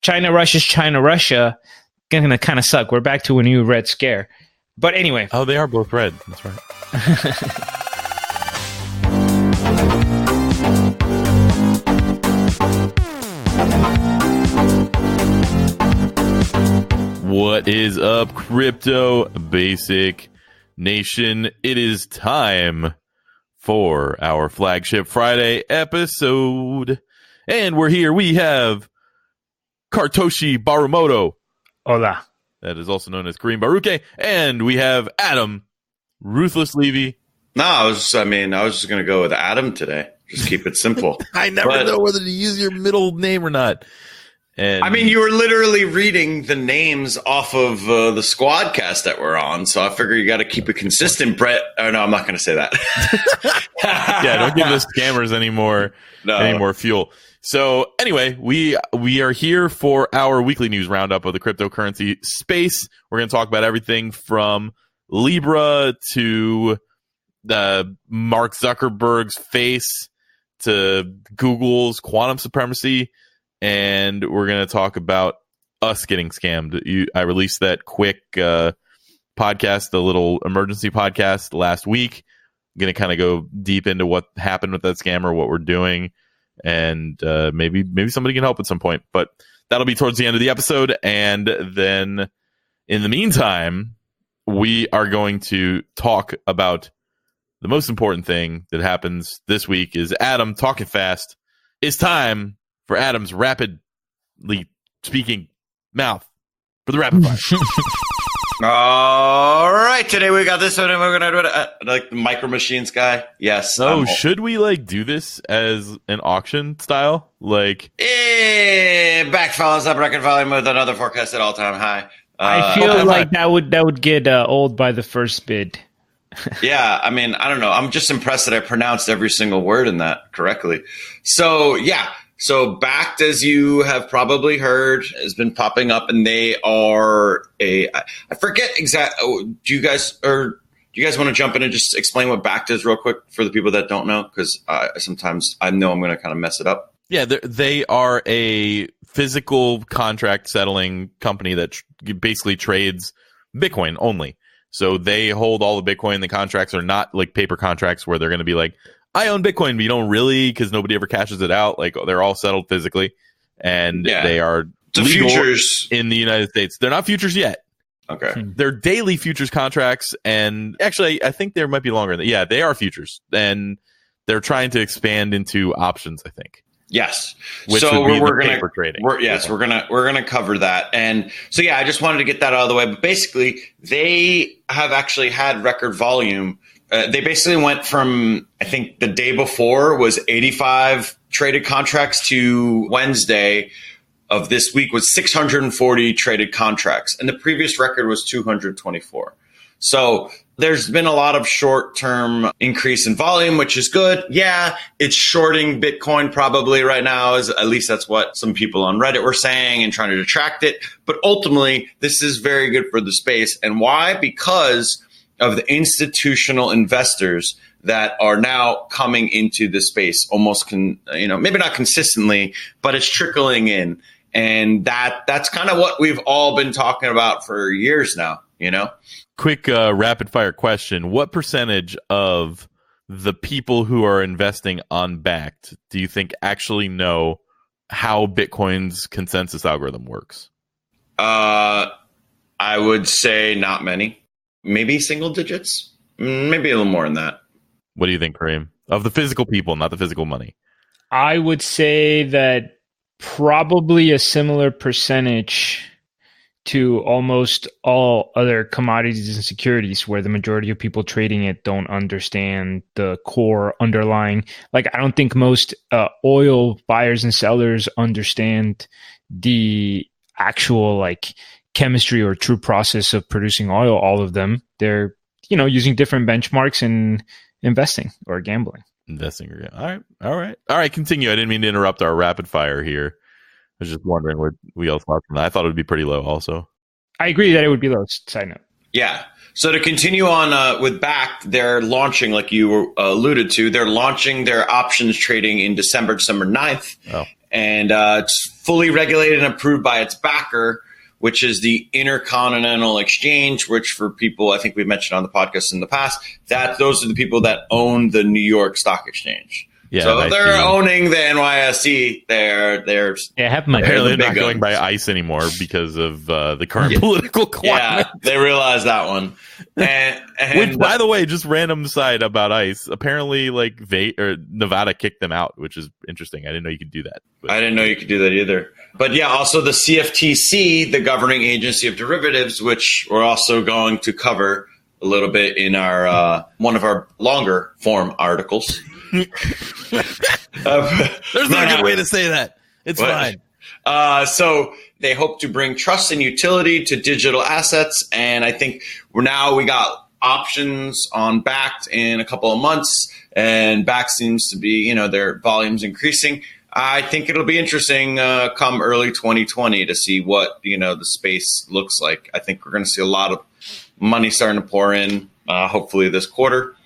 China, Russia, gonna kind of suck. We're back to a new Red Scare. But anyway. Oh, they are both red. That's right. What is up, Crypto Basic Nation? It is time for our Flagship Friday episode. And we're here. We have Kartoshi Barumoto. Hola. That is also known as Kareem Baruke. And we have Adam, Ruthless Levy. No, I was just going to go with Adam today. Just keep it simple. I never know whether to use your middle name or not. And I mean, you were literally reading the names off of the Squadcast that we're on, so I figure you got to keep it consistent, Brett. Oh, no, I'm not going to say that. Yeah, don't give the scammers any more fuel. So anyway, we are here for our weekly news roundup of the cryptocurrency space. We're going to talk about everything from Libra to Mark Zuckerberg's face to Google's quantum supremacy. And we're going to talk about us getting scammed. I released that quick podcast, the little emergency podcast last week. I'm going to kind of go deep into what happened with that scammer, what we're doing. And maybe somebody can help at some point, but that'll be towards the end of the episode. And then in the meantime, we are going to talk about the most important thing that happens this week is Adam talking fast. It's time for Adam's rapidly speaking mouth for the rapid fire. All right, today we got this one, and we're going to do it like the Micro Machines guy. Yes. So should we do this as an auction style? Bakkt follows up record volume with another forecasted all-time high. I feel like that would get old by the first bid. Yeah, I mean, I don't know. I'm just impressed that I pronounced every single word in that correctly. So, yeah. So Bakkt, as you have probably heard, has been popping up, and they are I forget exactly. Do you guys want to jump in and just explain what Bakkt is real quick for the people that don't know? Because sometimes I know I'm going to kind of mess it up. Yeah, they are a physical contract settling company that basically trades Bitcoin only. So they hold all the Bitcoin. The contracts are not like paper contracts where they're going to be like, I own Bitcoin, but you don't really, because nobody ever cashes it out. They're all settled physically, and they are legal futures in the United States. They're not futures yet. Okay. They're daily futures contracts, and actually, I think there might be longer than that. Yeah, they are futures, and they're trying to expand into options, I think. Yes. Which so would be we're the gonna paper trading. We're gonna cover that. And so I just wanted to get that out of the way. But basically, they have actually had record volume. They basically went from, I think the day before was 85 traded contracts to Wednesday of this week was 640 traded contracts. And the previous record was 224. So there's been a lot of short-term increase in volume, which is good. Yeah, it's shorting Bitcoin probably right now. At least that's what some people on Reddit were saying and trying to detract it. But ultimately, this is very good for the space. And why? Because of the institutional investors that are now coming into the space almost, maybe not consistently, but it's trickling in. And that's kind of what we've all been talking about for years now, Quick rapid fire question. What percentage of the people who are investing on Bakkt do you think actually know how Bitcoin's consensus algorithm works? I would say not many. Maybe single digits, maybe a little more than that. What do you think, Kareem? Of the physical people, not the physical money. I would say that probably a similar percentage to almost all other commodities and securities where the majority of people trading it don't understand the core underlying. I don't think most oil buyers and sellers understand the actual chemistry or true process of producing oil. All of them, they're using different benchmarks and investing or gambling. All right. Continue. I didn't mean to interrupt our rapid fire here. I was just wondering what we all thought from that. I thought it would be pretty low also. I agree that it would be low. Side note. Yeah. So to continue on with Bakkt, they're launching, like you alluded to, they're launching their options trading in December 9th. Oh. And it's fully regulated and approved by its backer, which is the Intercontinental Exchange, which for people I think we've mentioned on the podcast in the past, that those are the people that own the New York Stock Exchange. Yeah, so if they're owning the NYSE, they're apparently not going by ICE anymore because of the current political climate. Yeah, they realized that one. And which, by the way, just random side about ICE. Apparently, like Nevada kicked them out, which is interesting. I didn't know you could do that. I didn't know you could do that either. But yeah, also the CFTC, the governing agency of derivatives, which we're also going to cover a little bit in our one of our longer form articles. There's no good way to say that. It's fine. So they hope to bring trust and utility to digital assets. And I think we got options on Bakkt in a couple of months, and Bakkt seems to be, their volume's increasing. I think it'll be interesting come early 2020 to see what, the space looks like. I think we're going to see a lot of money starting to pour in, hopefully this quarter.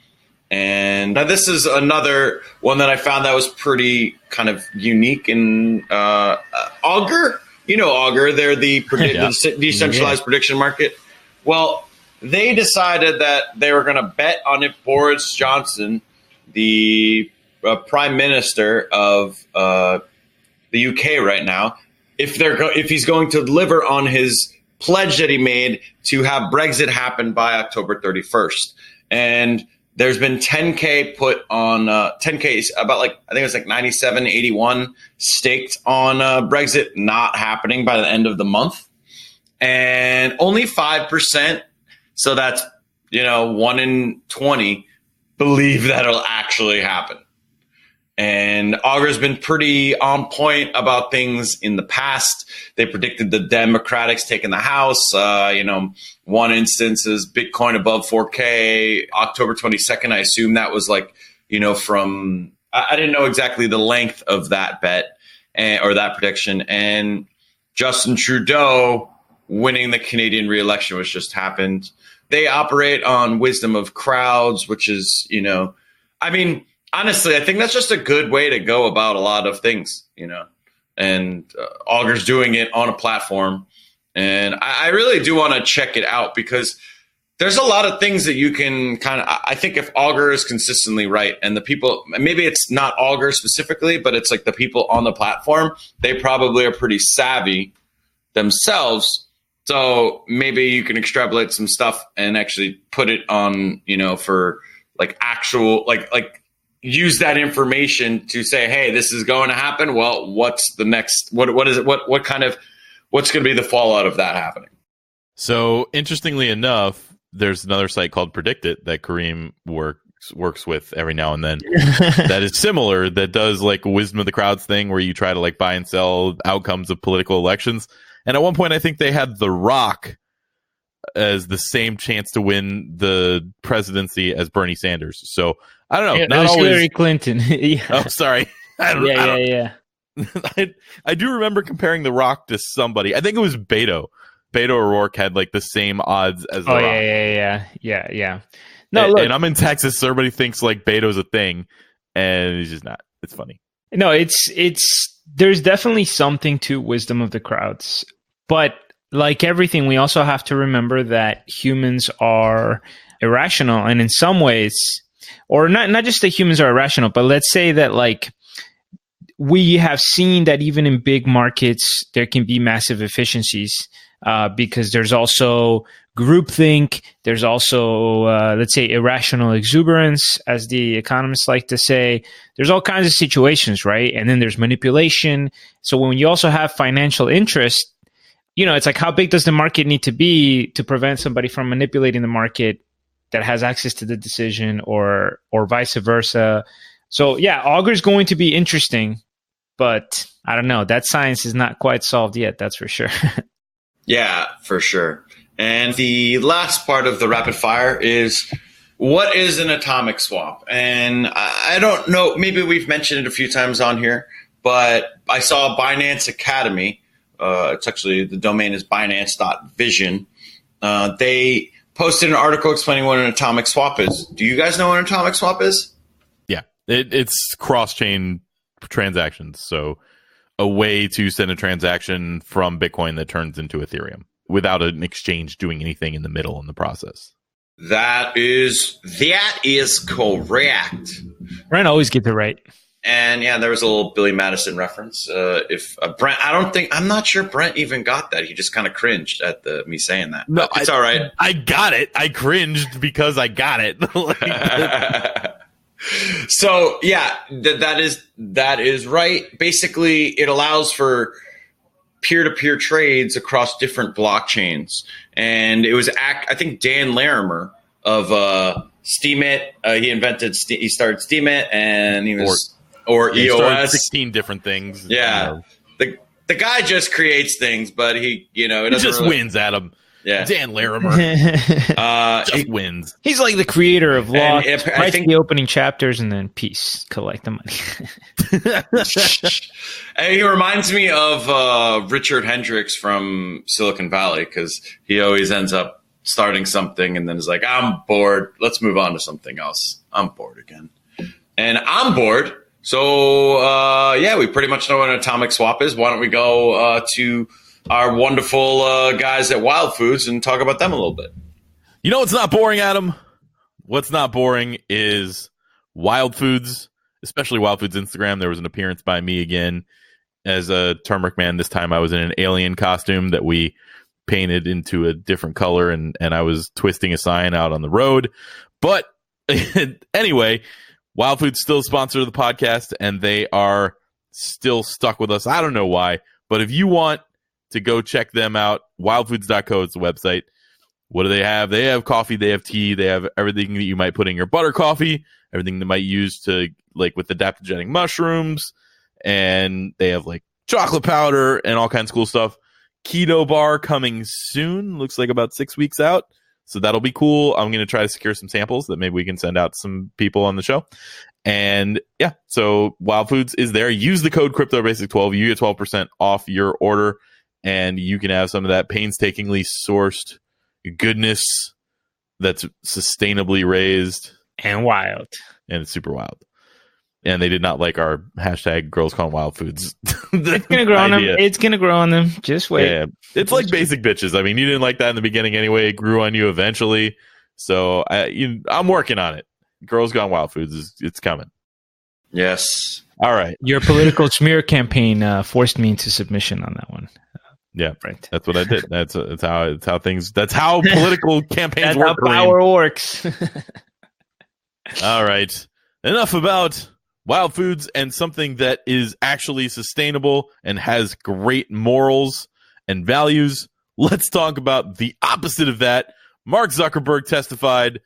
And now this is another one that I found that was pretty kind of unique in Augur. Augur, they're the decentralized prediction market. Well, they decided that they were going to bet on if Boris Johnson, the Prime Minister of the UK right now, if he's going to deliver on his pledge that he made to have Brexit happen by October 31st. And there's been 10K put on 10K about I think it was 97, 81 staked on Brexit not happening by the end of the month, and only 5%. So that's 1 in 20 believe that it'll actually happen. And Augur's been pretty on point about things in the past. They predicted the Democrats taking the House. One instance is Bitcoin above 4K, October 22nd. I assume that was from, I didn't know exactly the length of that bet or that prediction. And Justin Trudeau winning the Canadian re-election, which just happened. They operate on wisdom of crowds, which is, honestly, I think that's just a good way to go about a lot of things, and Augur's doing it on a platform. And I really do want to check it out because there's a lot of things that you can I think if Augur is consistently right and the people, maybe it's not Augur specifically, but it's the people on the platform, they probably are pretty savvy themselves. So maybe you can extrapolate some stuff and actually put it on, for actual, use that information to say, hey, this is going to happen. Well, what's the next, what is it? What's going to be the fallout of that happening? So interestingly enough, there's another site called Predict It that Kareem works with every now and then that is similar, that does wisdom of the crowds thing where you try to buy and sell outcomes of political elections. And at one point, I think they had The Rock as the same chance to win the presidency as Bernie Sanders. So I don't know. Yeah, not always Hillary Clinton. Yeah. Oh, sorry. Yeah. I do remember comparing The Rock to somebody. I think it was Beto. Beto O'Rourke had the same odds as The Rock. Yeah. No, look, and I'm in Texas, so everybody thinks Beto's a thing, and he's just not. It's funny. No, it's there's definitely something to wisdom of the crowds, but like everything, we also have to remember that humans are irrational, and in some ways, or not just that humans are irrational, but let's say that we have seen that even in big markets, there can be massive efficiencies because there's also groupthink. There's also, let's say, irrational exuberance, as the economists like to say. There's all kinds of situations, right? And then there's manipulation. So when you also have financial interest, it's how big does the market need to be to prevent somebody from manipulating the market that has access to the decision, or vice versa. So yeah, Augur is going to be interesting, but I don't know. That science is not quite solved yet. That's for sure. Yeah, for sure. And the last part of the rapid fire is, what is an atomic swap? And I don't know, maybe we've mentioned it a few times on here, but I saw Binance Academy. It's actually, the domain is binance.vision. They posted an article explaining what an atomic swap is. Do you guys know what an atomic swap is? Yeah, it's cross-chain transactions. So a way to send a transaction from Bitcoin that turns into Ethereum without an exchange doing anything in the middle in the process. That is correct. Brent always gets it right. And yeah, there was a little Billy Madison reference. If Brent, I'm not sure Brent even got that. He just kind of cringed at me saying that. No, it's all right. I got it. I cringed because I got it. So yeah, that is right. Basically, it allows for peer-to-peer trades across different blockchains. And it was, I think, Dan Larimer of Steemit. He started Steemit, and he was or EOS. 16 different things. Yeah, the guy just creates things, but he just wins at them. Yeah, Dan Larimer just wins. He's like the creator of law. I think the opening chapters and then peace, collect the money. And he reminds me of Richard Hendricks from Silicon Valley, because he always ends up starting something and then is like, I'm bored. Let's move on to something else. I'm bored again. And I'm bored. So, yeah, we pretty much know what an atomic swap is. Why don't we go to our wonderful guys at Wild Foods and talk about them a little bit. You know what's not boring, Adam? What's not boring is Wild Foods, especially Wild Foods Instagram. There was an appearance by me again as a turmeric man. This time I was in an alien costume that we painted into a different color, and I was twisting a sign out on the road. But anyway, Wild Foods still sponsor the podcast, and they are still stuck with us. I don't know why, but if you want to go check them out, wildfoods.co is the website. What do they have? They have coffee, they have tea, they have everything that you might put in your butter coffee, everything that might use to, like, with adaptogenic mushrooms, and they have like chocolate powder and all kinds of cool stuff. Keto bar coming soon, looks like about 6 weeks out, so that'll be cool. I'm going to try to secure some samples that maybe we can send out to some people on the show. And yeah, so Wild Foods is there. Use the code CryptoBasic12. You get 12% off your order, and you can have some of that painstakingly sourced goodness that's sustainably raised. And wild. And it's super wild. And they did not like our hashtag Girls Gone Wild Foods. It's going to grow on them. It's going to grow on them. Just wait. Yeah. It's like basic bitches. I mean, you didn't like that in the beginning anyway. It grew on you eventually. So I'm working on it. Girls Gone Wild Foods, it's coming. Yes. All right. Your political smear campaign forced me into submission on that one. Yeah, right. That's what I did. That's how political campaigns work. That's how power works. All right. Enough about Wild Foods and something that is actually sustainable and has great morals and values. Let's talk about the opposite of that. Mark Zuckerberg testified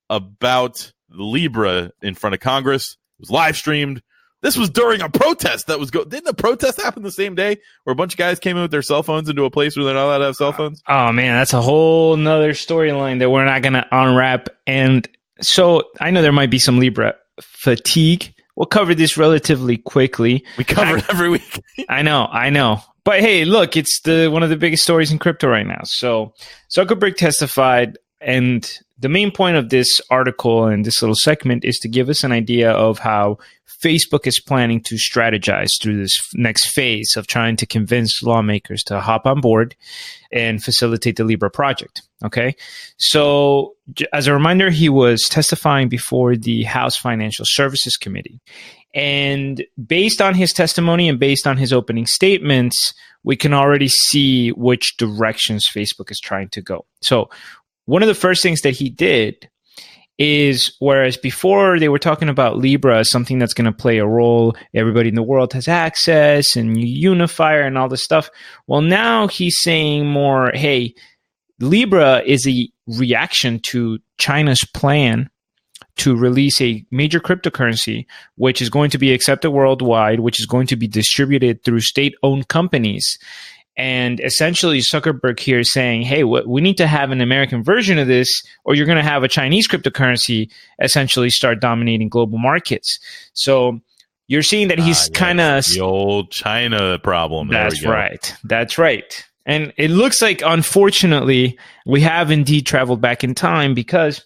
about Libra in front of Congress. It was live streamed. This was during a protest that was didn't the protest happen the same day where a bunch of guys came in with their cell phones into a place where they're not allowed to have cell phones? Oh man, that's a whole nother storyline that we're not going to unwrap. And so I know there might be some Libra fatigue. We'll cover this relatively quickly. We cover it every week. I know. But hey, look, it's one of the biggest stories in crypto right now. So Zuckerberg testified, and the main point of this article and this little segment is to give us an idea of how Facebook is planning to strategize through this next phase of trying to convince lawmakers to hop on board and facilitate the Libra project. Okay. So as a reminder, he was testifying before the House Financial Services Committee. And based on his testimony and based on his opening statements, we can already see which directions Facebook is trying to go. So one of the first things that he did is, whereas before they were talking about Libra as something that's going to play a role, everybody in the world has access and unifier and all this stuff. Well, now he's saying more, hey, Libra is a reaction to China's plan to release a major cryptocurrency, which is going to be accepted worldwide, which is going to be distributed through state-owned companies. And essentially, Zuckerberg here is saying, hey, we need to have an American version of this, or you're going to have a Chinese cryptocurrency essentially start dominating global markets. So you're seeing that he's kind of... The old China problem. That's right. That's right. And it looks like, unfortunately, we have indeed traveled back in time because,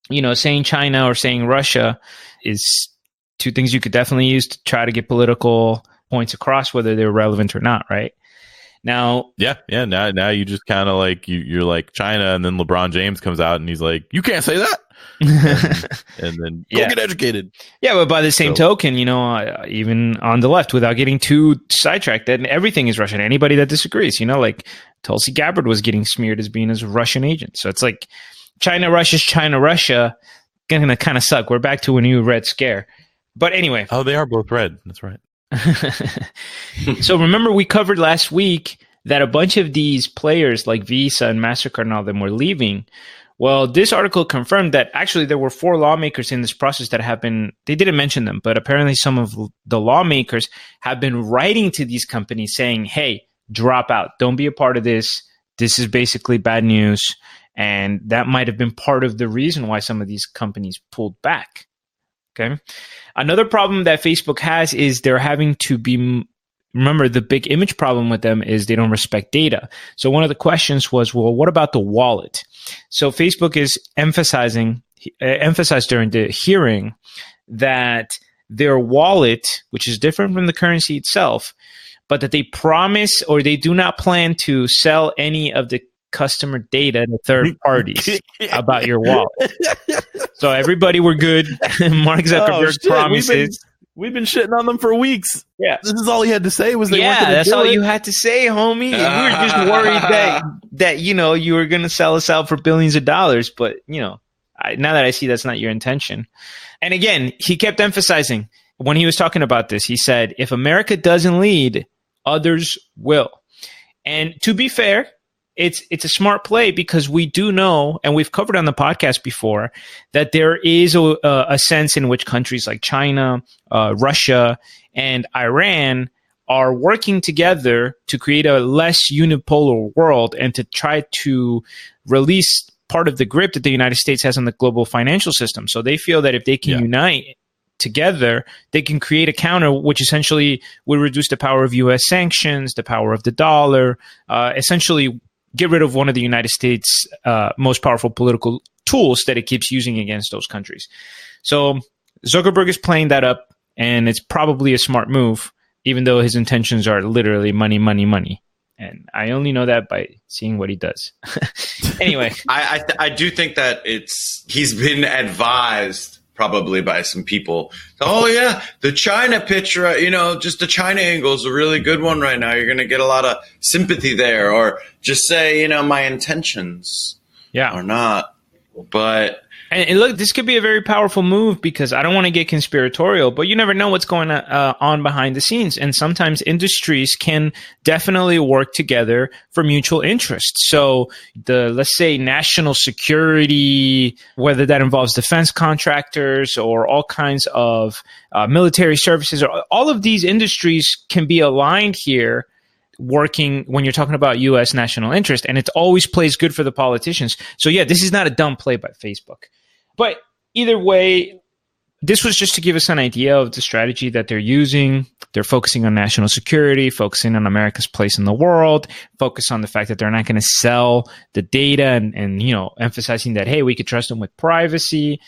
saying China or saying Russia is two things you could definitely use to try to get political points across, whether they're relevant or not, right? Now, now you just kind of like you're like China, and then LeBron James comes out and he's like, you can't say that, and then go get educated. Yeah, but by the same token, even on the left, without getting too sidetracked, that everything is Russian. Anybody that disagrees, like Tulsi Gabbard was getting smeared as being a Russian agent. So it's like China, Russia, gonna kind of suck. We're back to a new Red Scare. But anyway. Oh, they are both red. That's right. So remember we covered last week that a bunch of these players like Visa and MasterCard and all them were leaving. Well, this article confirmed that actually there were 4 lawmakers in this process that have been, they didn't mention them, but apparently some of the lawmakers have been writing to these companies saying, hey, drop out. Don't be a part of this. This is basically bad news. And that might have been part of the reason why some of these companies pulled back. Okay. Another problem that Facebook has is they're having to be, remember the big image problem with them is they don't respect data. So one of the questions was, well, what about the wallet? So Facebook is emphasized during the hearing that their wallet, which is different from the currency itself, but that they promise or they do not plan to sell any of the customer data to third parties about your wallet. So everybody, we're good. Mark Zuckerberg promises. We've been shitting on them for weeks. Yeah, this is all he had to say was they weren't gonna that's do all it. You had to say, homie. We were just worried that you were going to sell us out for billions of dollars, but now that I see that's not your intention. And again, he kept emphasizing when he was talking about this. He said, "If America doesn't lead, others will." And to be fair, it's a smart play because we do know, and we've covered on the podcast before, that there is a sense in which countries like China, Russia, and Iran are working together to create a less unipolar world and to try to release part of the grip that the United States has on the global financial system. So they feel that if they can unite together, they can create a counter, which essentially would reduce the power of U.S. sanctions, the power of the dollar, essentially get rid of one of the United States' most powerful political tools that it keeps using against those countries. So Zuckerberg is playing that up, and it's probably a smart move, even though his intentions are literally money, money, money. And I only know that by seeing what he does. Anyway. I do think that he's been advised probably by some people. Oh yeah, the China picture, just the China angle is a really good one right now. You're going to get a lot of sympathy there, or just say, my intentions are not. But and look, this could be a very powerful move because I don't want to get conspiratorial, but you never know what's going on behind the scenes. And sometimes industries can definitely work together for mutual interest. So let's say national security, whether that involves defense contractors or all kinds of military services, or all of these industries can be aligned here working when you're talking about U.S. national interest, and it always plays good for the politicians. So yeah, this is not a dumb play by Facebook. But either way, this was just to give us an idea of the strategy that they're using. They're focusing on national security, focusing on America's place in the world, focus on the fact that they're not going to sell the data and emphasizing that, hey, we could trust them with privacy.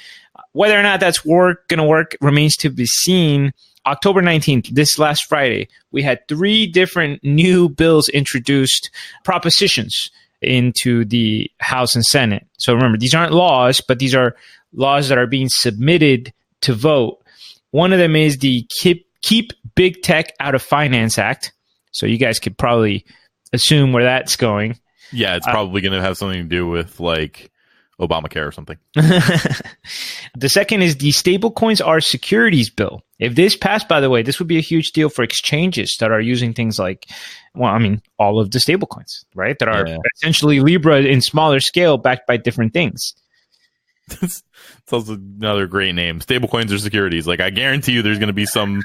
Whether or not that's going to work remains to be seen. October 19th, this last Friday, we had 3 different new bills introduced, propositions into the House and Senate. So remember, these aren't laws, but these are laws that are being submitted to vote. One of them is the Keep Big Tech Out of Finance Act. So you guys could probably assume where that's going. Yeah, it's probably going to have something to do with like Obamacare or something. The second is the Stablecoins Are Securities Bill. If this passed, by the way, this would be a huge deal for exchanges that are using things like, all of the stablecoins, right? That are essentially Libra in smaller scale backed by different things. It's also another great name. Stablecoins are securities. Like, I guarantee you there's going to be some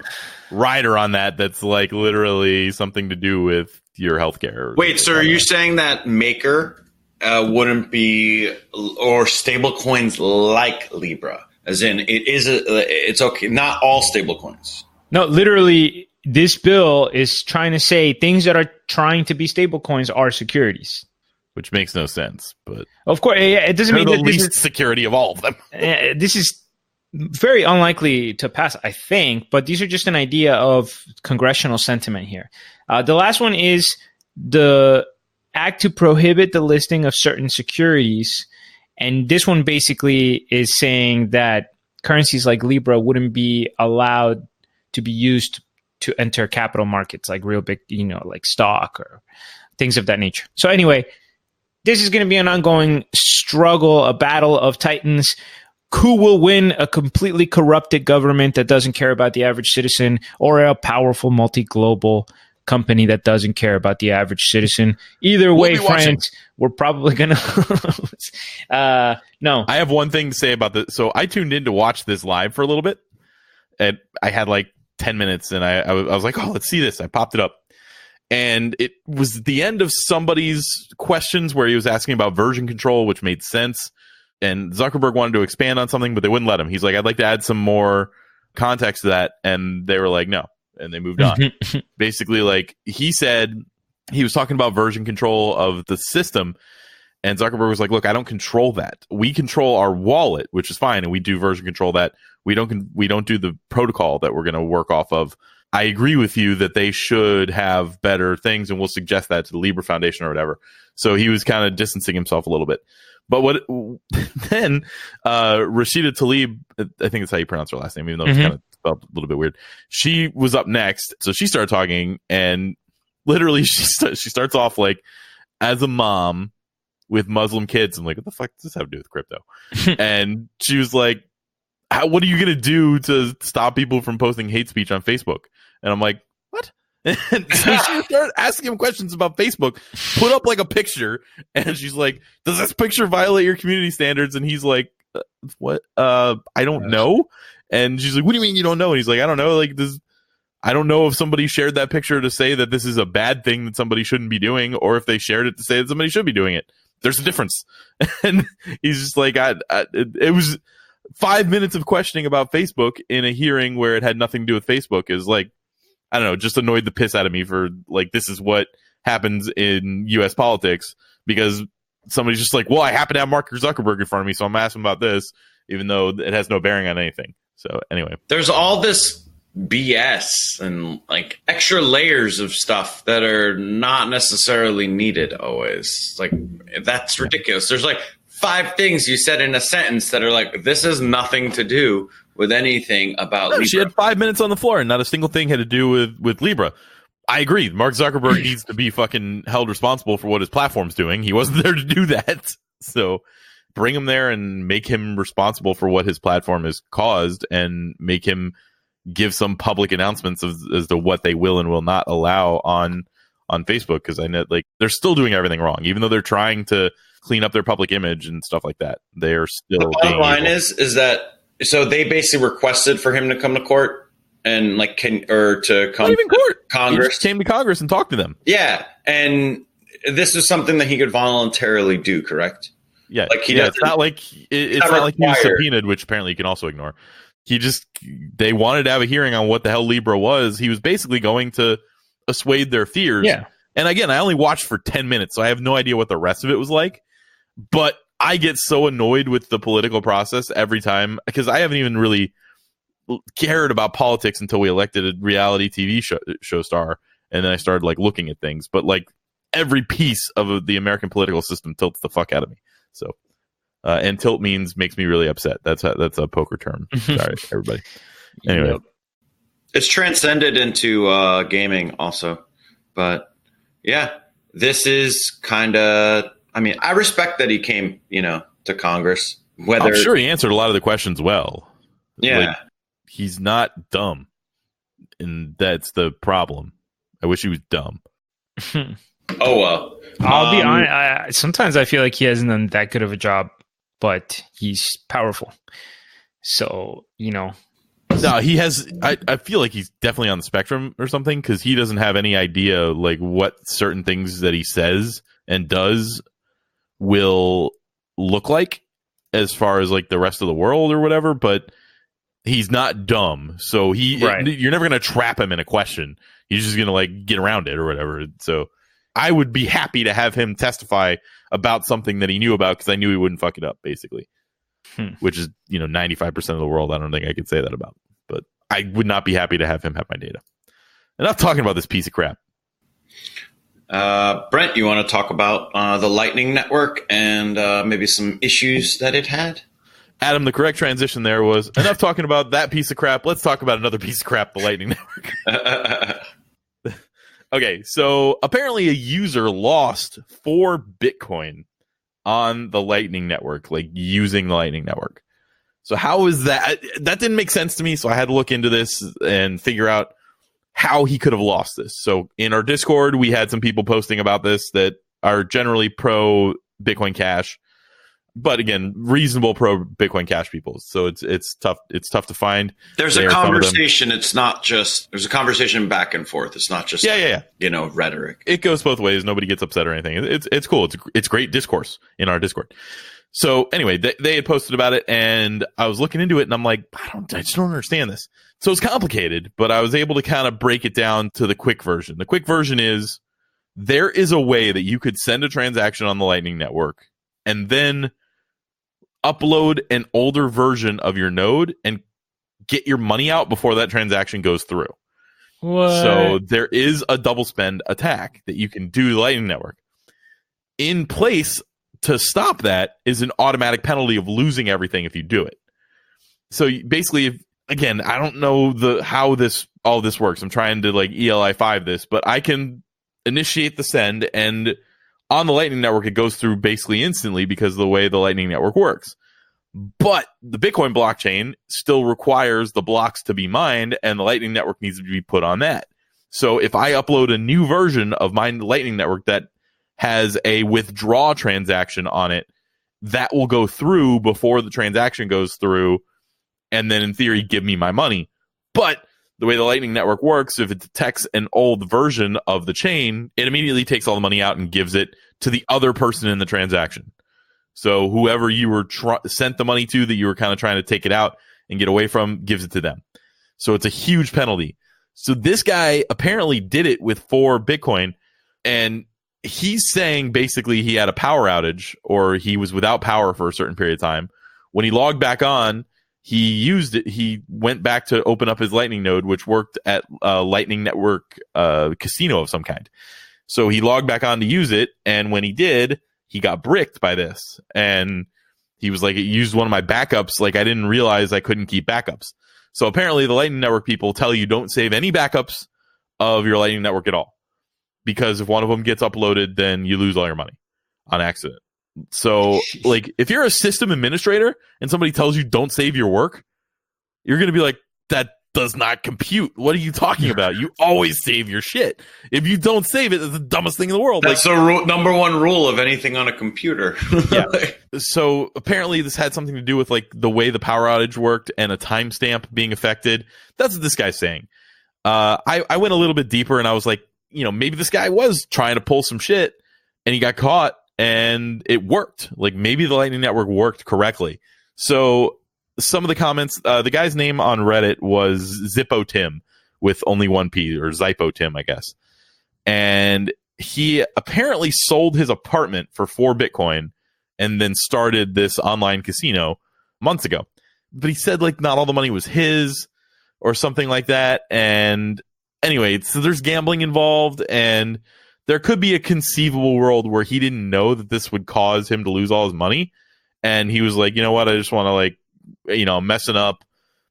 rider on that's like literally something to do with your healthcare. Wait, so are you saying that Maker wouldn't be, or stablecoins like Libra? As in, it's okay, not all stablecoins. No, literally, this bill is trying to say things that are trying to be stablecoins are securities. Which makes no sense, but of course, it doesn't mean the that least security of all of them. This is very unlikely to pass, I think, but these are just an idea of congressional sentiment here. The last one is the act to prohibit the listing of certain securities. And this one basically is saying that currencies like Libra wouldn't be allowed to be used to enter capital markets, like real big, like stock or things of that nature. So anyway, this is going to be an ongoing struggle, a battle of titans. Who will win, a completely corrupted government that doesn't care about the average citizen, or a powerful multi-global company that doesn't care about the average citizen? Either way, friends, we're probably going to no. I have one thing to say about this. So I tuned in to watch this live for a little bit, and I had like 10 minutes, and I was like, oh, let's see this. I popped it up. And it was the end of somebody's questions where he was asking about version control, which made sense. And Zuckerberg wanted to expand on something, but they wouldn't let him. He's like, I'd like to add some more context to that. And they were like, no. And they moved on. Basically, like, he said he was talking about version control of the system. And Zuckerberg was like, look, I don't control that. We control our wallet, which is fine. And we do version control that. We don't do the protocol that we're going to work off of. I agree with you that they should have better things, and we'll suggest that to the Libra Foundation or whatever. So he was kind of distancing himself a little bit. But then Rashida Tlaib, I think that's how you pronounce her last name, even though it's kind of spelled a little bit weird. She was up next, so she started talking, and literally she starts off like, as a mom with Muslim kids, I'm like, what the fuck does this have to do with crypto? And she was like, what are you going to do to stop people from posting hate speech on Facebook? And I'm like, what? And so she started asking him questions about Facebook, put up like a picture, and she's like, does this picture violate your community standards? And he's like, what? I don't know. And she's like, what do you mean you don't know? And he's like, I don't know. Like, I don't know if somebody shared that picture to say that this is a bad thing that somebody shouldn't be doing, or if they shared it to say that somebody should be doing it. There's a difference. And he's just like, it was 5 minutes of questioning about Facebook in a hearing where it had nothing to do with Facebook is like, I don't know, just annoyed the piss out of me for like, this is what happens in U.S. politics, because somebody's just like, well, I happen to have Mark Zuckerberg in front of me, so I'm asking about this, even though it has no bearing on anything. So anyway, there's all this BS and like extra layers of stuff that are not necessarily needed always. Like, that's ridiculous. There's like 5 things you said in a sentence that are like, this has nothing to do with anything about Libra. She had 5 minutes on the floor and not a single thing had to do with Libra. I agree. Mark Zuckerberg needs to be fucking held responsible for what his platform's doing. He wasn't there to do that. So bring him there and make him responsible for what his platform has caused, and make him give some public announcements as to what they will and will not allow on Facebook. Because I know, like, they're still doing everything wrong, even though they're trying to clean up their public image and stuff like that. They're still. The bottom line is that, so they basically requested for him to come to court and like to come even court. Congress. He just came to Congress and talked to them. Yeah, and this is something that he could voluntarily do, correct? Yeah, like it's not like it's not like he was subpoenaed, which apparently you can also ignore. They wanted to have a hearing on what the hell Libra was. He was basically going to assuage their fears. Yeah. And again, I only watched for 10 minutes, so I have no idea what the rest of it was like. But I get so annoyed with the political process every time, because I haven't even really cared about politics until we elected a reality TV show star, and then I started like looking at things. But like, every piece of the American political system tilts the fuck out of me. So, and tilt makes me really upset. That's a poker term. Sorry, everybody. Anyway, yep. It's transcended into gaming also, but yeah, this is kind of. I mean, I respect that he came, to Congress. Whether I'm sure he answered a lot of the questions well. Yeah, like, he's not dumb, and that's the problem. I wish he was dumb. Oh well. I'll be honest. Sometimes I feel like he hasn't done that good of a job, but he's powerful. So No, he has. I feel like he's definitely on the spectrum or something, because he doesn't have any idea like what certain things that he says and does will look like as far as like the rest of the world or whatever. But he's not dumb, so you're never gonna trap him in a question. He's just gonna like get around it or whatever. So I would be happy to have him testify about something that he knew about, because I knew he wouldn't fuck it up, basically. which is 95% of the world. I don't think I could say that about, but I would not be happy to have him have my data. Enough talking about this piece of crap. Brent, you want to talk about the Lightning Network and maybe some issues that it had? Adam, the correct transition there was enough talking about that piece of crap. Let's talk about another piece of crap, the Lightning Network. Okay, so apparently a user lost 4 Bitcoin on the Lightning Network, like using the Lightning Network. So how is that? That didn't make sense to me, so I had to look into this and figure out how he could have lost this. So in our Discord, we had some people posting about this that are generally pro Bitcoin Cash, but again, reasonable pro Bitcoin Cash people. So it's tough. It's tough to find. There's a conversation. It's not just, there's a conversation back and forth. It's not just rhetoric. It goes both ways. Nobody gets upset or anything. It's cool. It's great discourse in our Discord. So anyway, they had posted about it, and I was looking into it, and I'm like, I just don't understand this. So it's complicated, but I was able to kind of break it down to the quick version. The quick version is there is a way that you could send a transaction on the Lightning Network and then upload an older version of your node and get your money out before that transaction goes through. What? So there is a double spend attack that you can do to the Lightning Network. In place to stop that is an automatic penalty of losing everything if you do it. So basically, again, I don't know how all this works. I'm trying to like ELI5 this, but I can initiate the send, and on the Lightning Network, it goes through basically instantly because of the way the Lightning Network works. But the Bitcoin blockchain still requires the blocks to be mined, and the Lightning Network needs to be put on that. So if I upload a new version of my Lightning Network that has a withdraw transaction on it, that will go through before the transaction goes through, and then in theory give me my money. But the way the Lightning Network works, if it detects an old version of the chain, it immediately takes all the money out and gives it to the other person in the transaction. So whoever you were sent the money to that you were kind of trying to take it out and get away from, gives it to them. So it's a huge penalty. So this guy apparently did it with 4 Bitcoin, and he's saying basically he had a power outage, or he was without power for a certain period of time. When he logged back on, he used it. He went back to open up his Lightning node, which worked at Lightning Network casino of some kind. So he logged back on to use it, and when he did, he got bricked by this. And he was like, it used one of my backups. Like, I didn't realize I couldn't keep backups. So apparently the Lightning Network people tell you don't save any backups of your Lightning Network at all, because if one of them gets uploaded, then you lose all your money on accident. So, like, if you're a system administrator and somebody tells you don't save your work, you're going to be like, that does not compute. What are you talking about? You always save your shit. If you don't save it, it's the dumbest thing in the world. That's the number one rule of anything on a computer. Yeah. So apparently this had something to do with like the way the power outage worked and a timestamp being affected. That's what this guy's saying. I went a little bit deeper, and I was like, maybe this guy was trying to pull some shit and he got caught and it worked. Like, maybe the Lightning Network worked correctly. So some of the comments, the guy's name on Reddit was Zippo Tim with only one P, or Zypo Tim, I guess. And he apparently sold his apartment for 4 Bitcoin and then started this online casino months ago. But he said like not all the money was his or something like that. And anyway, so there's gambling involved, and there could be a conceivable world where he didn't know that this would cause him to lose all his money. And he was like, you know what? I just want to like, messing up.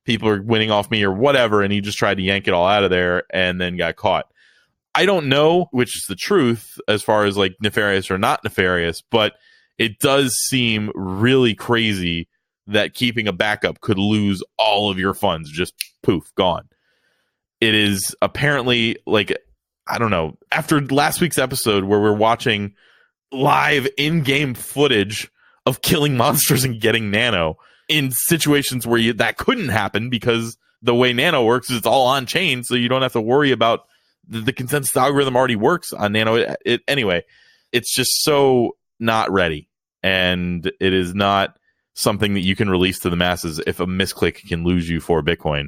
People are winning off me or whatever. And he just tried to yank it all out of there and then got caught. I don't know which is the truth as far as like nefarious or not nefarious, but it does seem really crazy that keeping a backup could lose all of your funds. Just poof, gone. It is apparently like, I don't know, after last week's episode where we're watching live in-game footage of killing monsters and getting nano in situations where that couldn't happen because the way nano works is it's all on chain, so you don't have to worry about the consensus algorithm already works on nano. Anyway, it's just so not ready, and it is not something that you can release to the masses if a misclick can lose you 4 Bitcoin.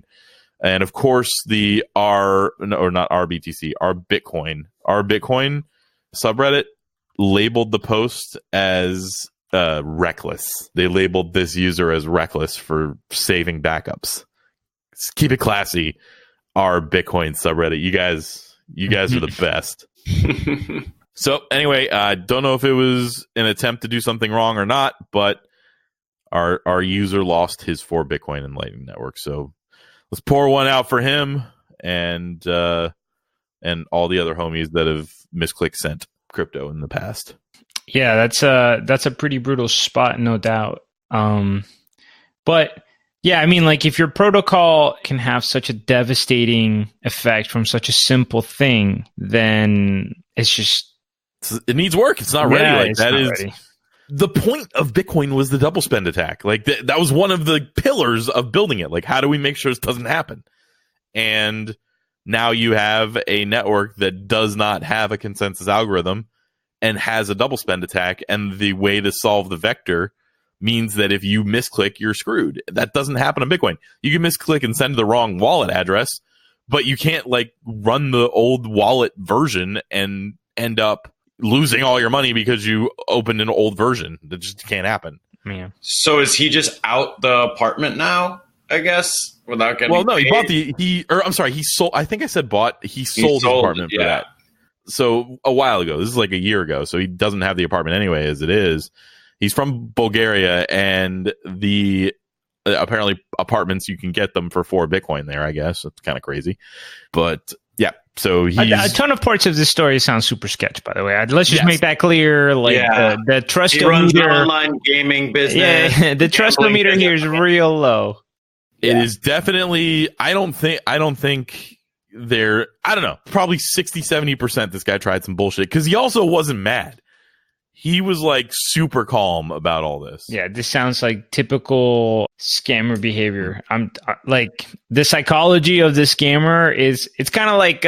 And of course, the Our Bitcoin subreddit labeled the post as reckless. They labeled this user as reckless for saving backups. Keep it classy. Our Bitcoin subreddit. You guys are the best. So anyway, I don't know if it was an attempt to do something wrong or not, but our user lost his 4 Bitcoin in Lightning Network. So let's pour one out for him and all the other homies that have misclick sent crypto in the past. Yeah, that's a pretty brutal spot, no doubt. But yeah, I mean, like if your protocol can have such a devastating effect from such a simple thing, then it needs work. It's not ready. Like that is ready. The point of Bitcoin was the double spend attack. Like that was one of the pillars of building it. Like, how do we make sure this doesn't happen? And now you have a network that does not have a consensus algorithm and has a double spend attack. And the way to solve the vector means that if you misclick, you're screwed. That doesn't happen on Bitcoin. You can misclick and send the wrong wallet address, but you can't like run the old wallet version and end up losing all your money because you opened an old version. That just can't happen. Yeah. So is he just out the apartment now, I guess, without getting Well, no, paid? he sold. I think I said bought. He sold his apartment for that. So a while ago, this is like a year ago. So he doesn't have the apartment anyway, as it is. He's from Bulgaria, and the apparently apartments you can get them for 4 Bitcoin there. I guess it's kind of crazy, but yeah. So he's a ton of parts of this story sound super sketch. By the way, let's just make that clear. Like the trust he runs meter, an online gaming business. Yeah, the trust meter here is real low. It is definitely. I don't think they're. I don't know. Probably 60-70%. This guy tried some bullshit because he also wasn't mad. He was like super calm about all this. Yeah, this sounds like typical scammer behavior. I'm like the psychology of the scammer it's kind of like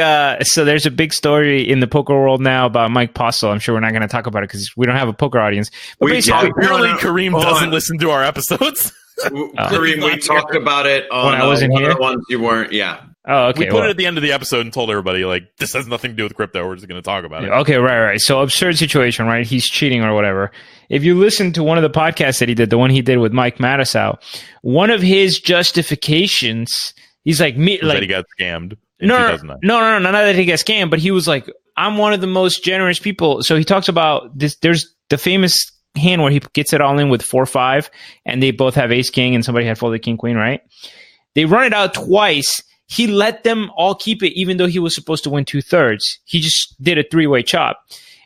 so there's a big story in the poker world now about Mike Postle. I'm sure we're not going to talk about it because we don't have a poker audience. But apparently Kareem doesn't listen to our episodes. Kareem, we talked about it on when I wasn't one here. of the ones you weren't. Yeah. Oh, okay. We put it at the end of the episode and told everybody, like, this has nothing to do with crypto. We're just going to talk about it. Okay, right. So absurd situation, right? He's cheating or whatever. If you listen to one of the podcasts that he did, the one he did with Mike Matisow, one of his justifications, he's like, that he got scammed in 2009. No, not that he got scammed, but he was like, I'm one of the most generous people. So he talks about this. There's the famous hand where he gets it all in with 4-5, and they both have ace king, and somebody had folded king queen, right? They run it out twice. He let them all keep it, even though he was supposed to win 2/3. He just did a 3-way chop.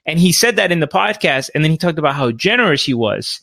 And he said that in the podcast, and then he talked about how generous he was.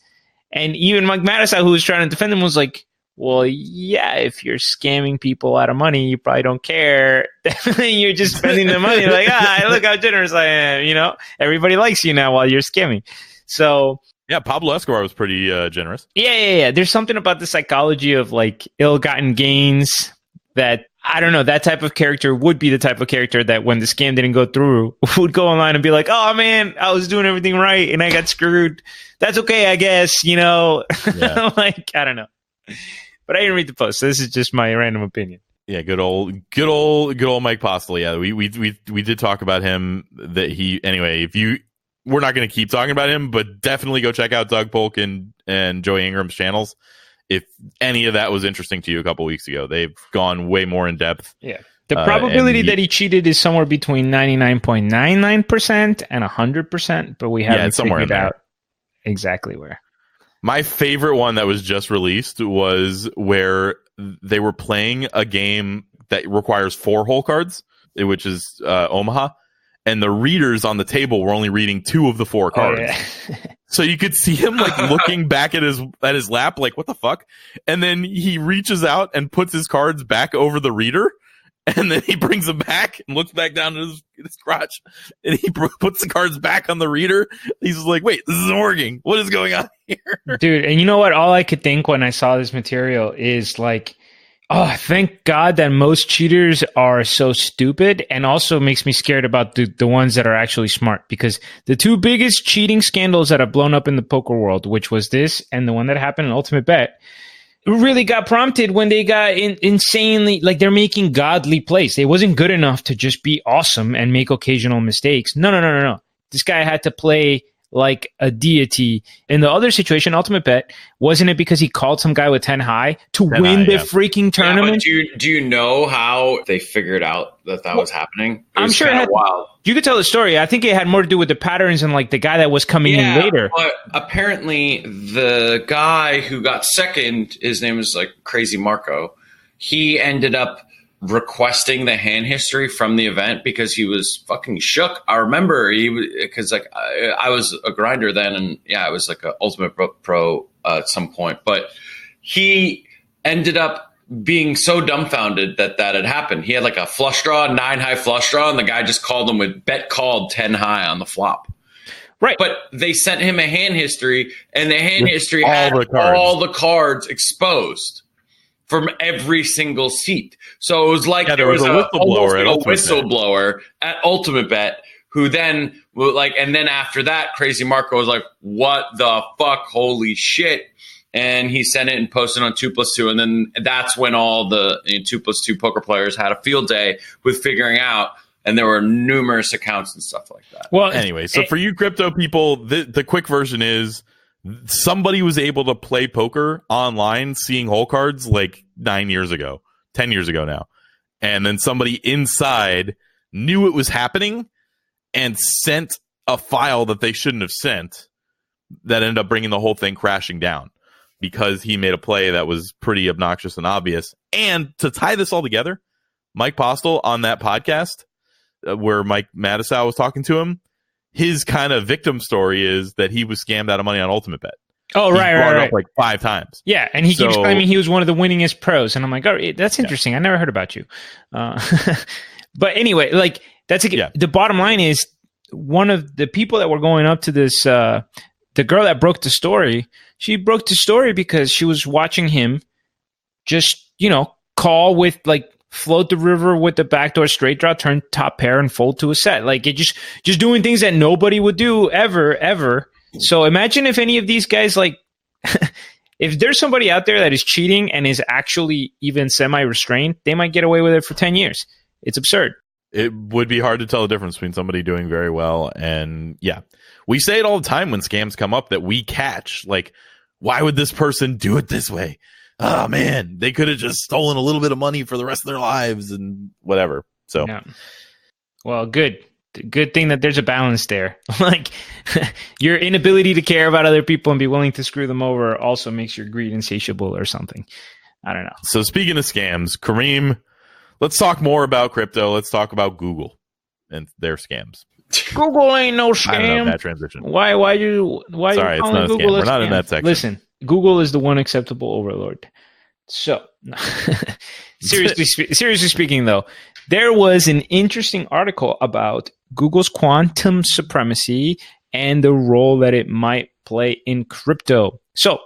And even Mike Matisow, who was trying to defend him, was like, well, yeah, if you're scamming people out of money, you probably don't care. You're just spending the money. Like, look how generous I am. You know, everybody likes you now while you're scamming. So yeah, Pablo Escobar was pretty generous. Yeah. There's something about the psychology of like ill-gotten gains that, I don't know, that type of character would be the type of character that when the scam didn't go through would go online and be like, oh man, I was doing everything right and I got screwed. That's okay, I guess, you know. Yeah. Like, I don't know. But I didn't read the post, so this is just my random opinion. Yeah, good old Mike Postle. Yeah, we did talk about him. That he anyway. We're not going to keep talking about him, but definitely go check out Doug Polk and Joey Ingram's channels. If any of that was interesting to you a couple weeks ago, they've gone way more in depth. Yeah, the probability that he cheated is somewhere between 99.99% and 100%, but we haven't figured out exactly where. My favorite one that was just released was where they were playing a game that requires 4 hole cards, which is Omaha, and the readers on the table were only reading 2 of the 4 cards. Oh, yeah. So you could see him like looking back at his lap, like, what the fuck? And then he reaches out and puts his cards back over the reader. And then he brings them back and looks back down at his crotch. And he puts the cards back on the reader. He's just like, wait, this isn't working. What is going on here? Dude, and you know what? All I could think when I saw this material is like, oh, thank God that most cheaters are so stupid, and also makes me scared about the ones that are actually smart, because the 2 biggest cheating scandals that have blown up in the poker world, which was this and the one that happened in Ultimate Bet, really got prompted when they got insanely, like, they're making godly plays. It wasn't good enough to just be awesome and make occasional mistakes. No. This guy had to play like a deity. In the other situation, Ultimate Bet, wasn't it because he called some guy with 10 high to win the freaking tournament? Yeah, but do you know how they figured out that was happening? I'm sure it had, wild. You could tell the story. I think it had more to do with the patterns and like the guy that was coming in later. But apparently the guy who got second, his name is like Crazy Marco. He ended up requesting the hand history from the event because he was fucking shook. I remember because like I was a grinder then, and I was like an Ultimate Pro at some point, but he ended up being so dumbfounded that had happened. He had like a flush draw, 9 high flush draw, and the guy just called him with bet called 10 high on the flop. Right. But they sent him a hand history, and the hand history had all the cards exposed from every single seat. So it was like there was a whistleblower at Ultimate Bet who then and then after that, Crazy Marco was like, what the fuck? Holy shit. And he sent it and posted on 2+2. And then that's when all the 2+2 poker players had a field day with figuring out. And there were numerous accounts and stuff like that. Well, anyway, so for you crypto people, the quick version is somebody was able to play poker online seeing hole cards like 9 years ago, 10 years ago now. And then somebody inside knew it was happening and sent a file that they shouldn't have sent that ended up bringing the whole thing crashing down because he made a play that was pretty obnoxious and obvious. And to tie this all together, Mike Postel on that podcast where Mike Matisow was talking to him, his kind of victim story is that he was scammed out of money on Ultimate Bet. Oh, right, brought it up like 5 times. Yeah, and he keeps claiming he was one of the winningest pros. And I'm like, oh, that's interesting. I never heard about you. But anyway, like the bottom line is one of the people that were going up to this, the girl that broke the story, she broke the story because she was watching him just, call with float the river with the backdoor straight draw, turn top pair and fold to a set. Like it just doing things that nobody would do ever. So imagine if any of these guys, if there's somebody out there that is cheating and is actually even semi-restrained, they might get away with it for 10 years. It's absurd. It would be hard to tell the difference between somebody doing very well and we say it all the time when scams come up that we catch. Like, why would this person do it this way? Oh man, they could have just stolen a little bit of money for the rest of their lives and whatever. So, well, good thing that there's a balance there. Like your inability to care about other people and be willing to screw them over also makes your greed insatiable or something. I don't know. So speaking of scams, Kareem, let's talk more about crypto. Let's talk about Google and their scams. Google ain't no scam. I don't know that transition. Why Sorry, it's not a scam. We're not in that section. Listen, Google is the one acceptable overlord. So, seriously speaking, though, there was an interesting article about Google's quantum supremacy and the role that it might play in crypto. So,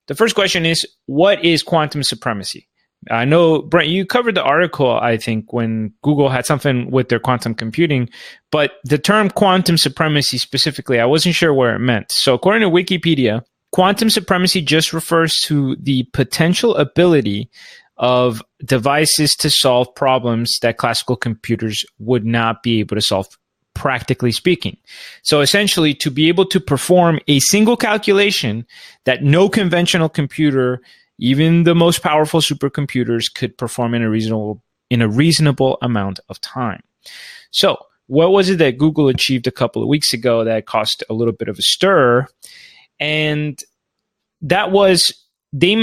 the first question is, what is quantum supremacy? I know, Brent, you covered the article, I think, when Google had something with their quantum computing, but the term quantum supremacy specifically, I wasn't sure what it meant. So according to Wikipedia, quantum supremacy just refers to the potential ability of devices to solve problems that classical computers would not be able to solve, practically speaking. So essentially, to be able to perform a single calculation that no conventional computer, even the most powerful supercomputers, could perform in a reasonable amount of time. So what was it that Google achieved a couple of weeks ago that caused a little bit of a stir? And that was they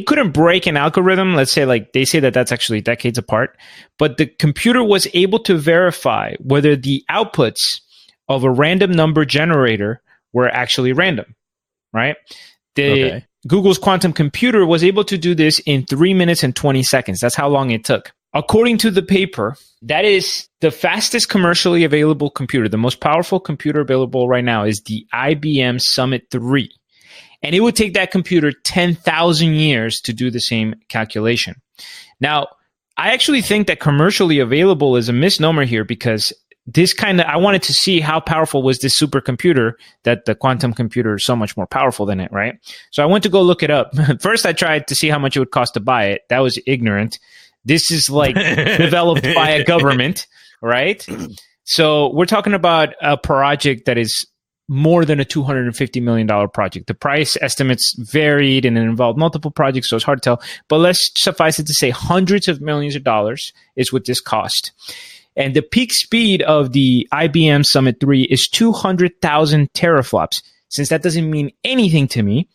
couldn't break an algorithm. Let's say they say that's actually decades apart, but the computer was able to verify whether the outputs of a random number generator were actually random, right? Google's quantum computer was able to do this in 3 minutes and 20 seconds. That's how long it took. According to the paper, that is the fastest commercially available computer. The most powerful computer available right now is the IBM Summit 3. And it would take that computer 10,000 years to do the same calculation. Now, I actually think that commercially available is a misnomer here because I wanted to see how powerful was this supercomputer that the quantum computer is so much more powerful than it, right? So I went to go look it up. First, I tried to see how much it would cost to buy it. That was ignorant. This is developed by a government, right? So we're talking about a project that is more than a $250 million project. The price estimates varied and it involved multiple projects, so it's hard to tell. But let's suffice it to say hundreds of millions of dollars is what this cost. And the peak speed of the IBM Summit 3 is 200,000 teraflops. Since that doesn't mean anything to me.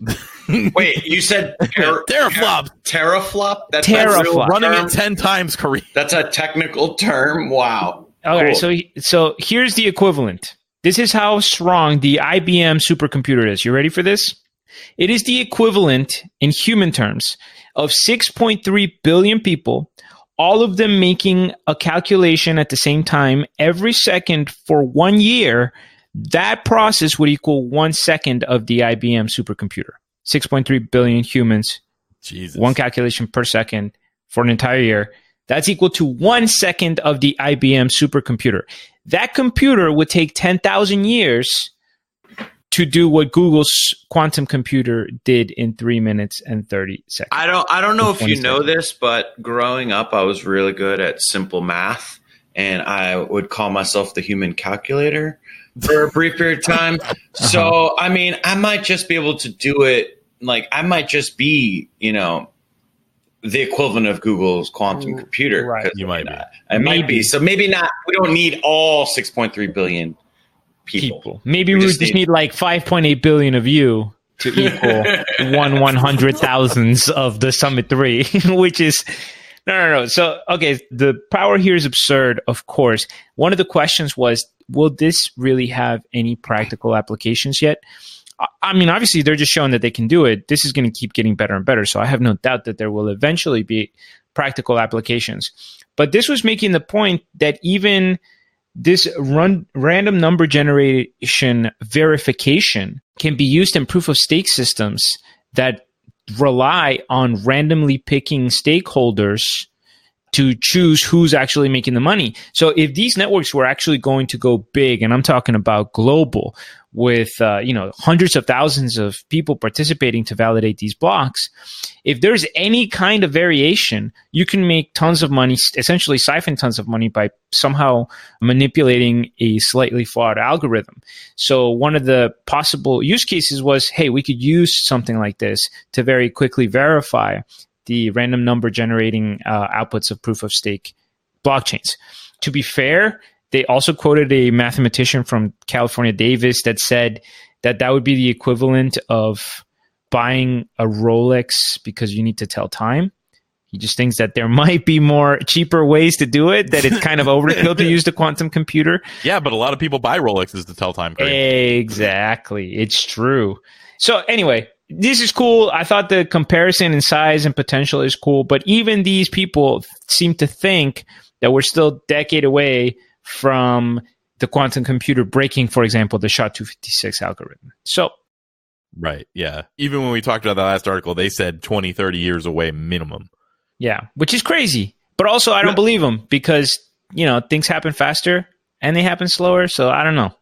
Wait, you said teraflop? Teraflop? That's teraflop. Running it 10 times, Kareem. That's a technical term. Wow. Okay, cool. So here's the equivalent. This is how strong the IBM supercomputer is. You ready for this? It is the equivalent in human terms of 6.3 billion people, all of them making a calculation at the same time every second for 1 year. That process would equal 1 second of the IBM supercomputer. 6.3 billion humans, Jesus. One calculation per second for an entire year. That's equal to 1 second of the IBM supercomputer. That computer would take 10,000 years to do what Google's quantum computer did in 3 minutes and 30 seconds. I don't know if you know this, but growing up, I was really good at simple math, and I would call myself the human calculator for a brief period of time. So, I mean, I might just be able to do it. Like, I might just be, the equivalent of Google's quantum computer. Right. You might be. I might be. So maybe not. We don't need all 6.3 billion people. Maybe we just need like 5.8 billion of you to equal 1/100,000th of the Summit 3, which is no. So, okay, the power here is absurd, of course. One of the questions was, will this really have any practical applications yet? I mean, obviously, they're just showing that they can do it. This is going to keep getting better and better. So I have no doubt that there will eventually be practical applications. But this was making the point that even this random number generation verification can be used in proof of stake systems that rely on randomly picking stakeholders to choose who's actually making the money. So if these networks were actually going to go big, and I'm talking about global, with hundreds of thousands of people participating to validate these blocks, if there's any kind of variation, you can make tons of money, essentially siphon tons of money by somehow manipulating a slightly flawed algorithm. So one of the possible use cases was, hey, we could use something like this to very quickly verify the random number generating outputs of proof of stake blockchains. To be fair, they also quoted a mathematician from California, Davis, that said that that would be the equivalent of buying a Rolex because you need to tell time. He just thinks that there might be more cheaper ways to do it, that it's kind of overkill to use the quantum computer. Yeah, but a lot of people buy Rolexes to tell time. Exactly. It's true. So anyway, this is cool. I thought the comparison in size and potential is cool, but even these people seem to think that we're still a decade away from the quantum computer breaking, for example, the SHA-256 algorithm. So, right, yeah. Even when we talked about that last article, they said 20, 30 years away minimum. Yeah, which is crazy. But also, I don't believe them because, things happen faster and they happen slower. So, I don't know.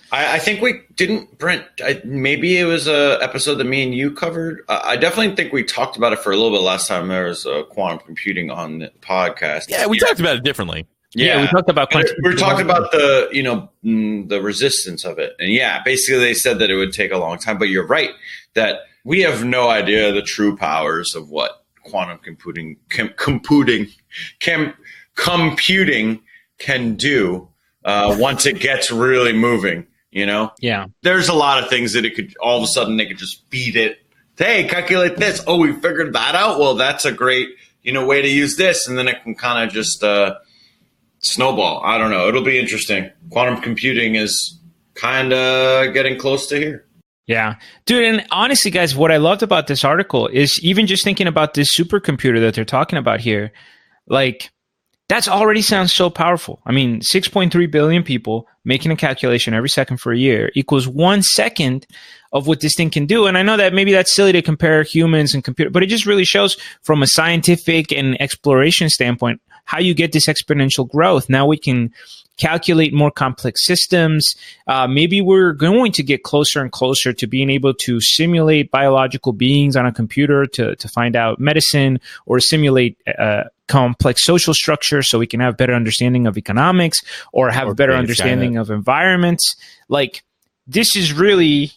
I think we didn't, Brent. Maybe it was an episode that me and you covered. I definitely think we talked about it for a little bit last time there was quantum computing on the podcast. Yeah, we talked about it differently. Yeah, we talked about we talked about the resistance of it, and basically they said that it would take a long time. But you're right that we have no idea the true powers of what quantum computing can do once it gets really moving. There's a lot of things that it could all of a sudden they could just feed it. Hey, calculate this. Oh, we figured that out. Well, that's a great way to use this, and then it can kind of just snowball. I don't know. It'll be interesting. Quantum computing is kind of getting close to here. Yeah. Dude, and honestly, guys, what I loved about this article is even just thinking about this supercomputer that they're talking about here, like, that's already sounds so powerful. I mean, 6.3 billion people making a calculation every second for a year equals 1 second of what this thing can do. And I know that maybe that's silly to compare humans and computer, but it just really shows from a scientific and exploration standpoint how you get this exponential growth. Now we can calculate more complex systems. Maybe we're going to get closer and closer to being able to simulate biological beings on a computer to find out medicine, or simulate complex social structure so we can have better understanding of economics, or have a better understanding of environments. Like, this is really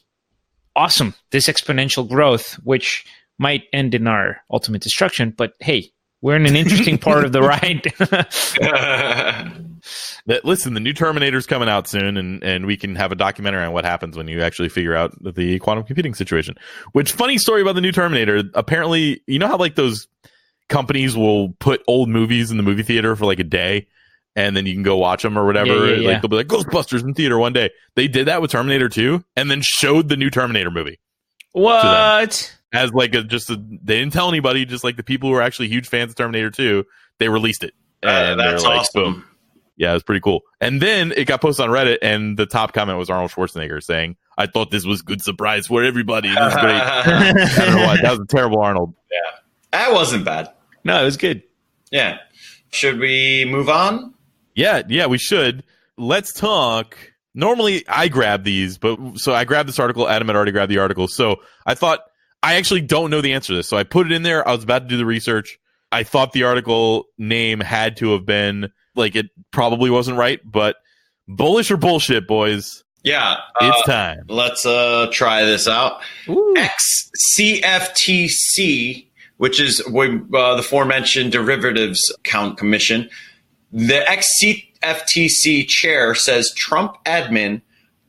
awesome, this exponential growth, which might end in our ultimate destruction. But hey, we're in an interesting part of the ride. Listen, the new Terminator's coming out soon, and we can have a documentary on what happens when you actually figure out the quantum computing situation. Which, funny story about the new Terminator, apparently, you know how like those companies will put old movies in the movie theater for like a day, and then you can go watch them or whatever. Yeah. Like, they'll be like, Ghostbusters in theater one day. They did that with Terminator 2, and then showed the new Terminator movie. What? As like they didn't tell anybody, just like the people who are actually huge fans of Terminator 2, they released it. And that's like, awesome. Boom. Yeah, it was pretty cool. And then it got posted on Reddit, and the top comment was Arnold Schwarzenegger saying, "I thought this was good surprise for everybody. This is great." I don't know why. That was a terrible Arnold. Yeah, that wasn't bad. No, it was good. Yeah. Should we move on? Yeah, we should. Let's talk. Normally, I grab these, but so I grabbed this article. Adam had already grabbed the article. So I thought, I actually don't know the answer to this. So I put it in there. I was about to do the research. I thought the article name had to have been, like, it probably wasn't right, but bullish or bullshit, boys? Yeah. It's time. Let's try this out. Ooh. CFTC, which is the aforementioned Derivatives Commission. The ex-CFTC chair says Trump admin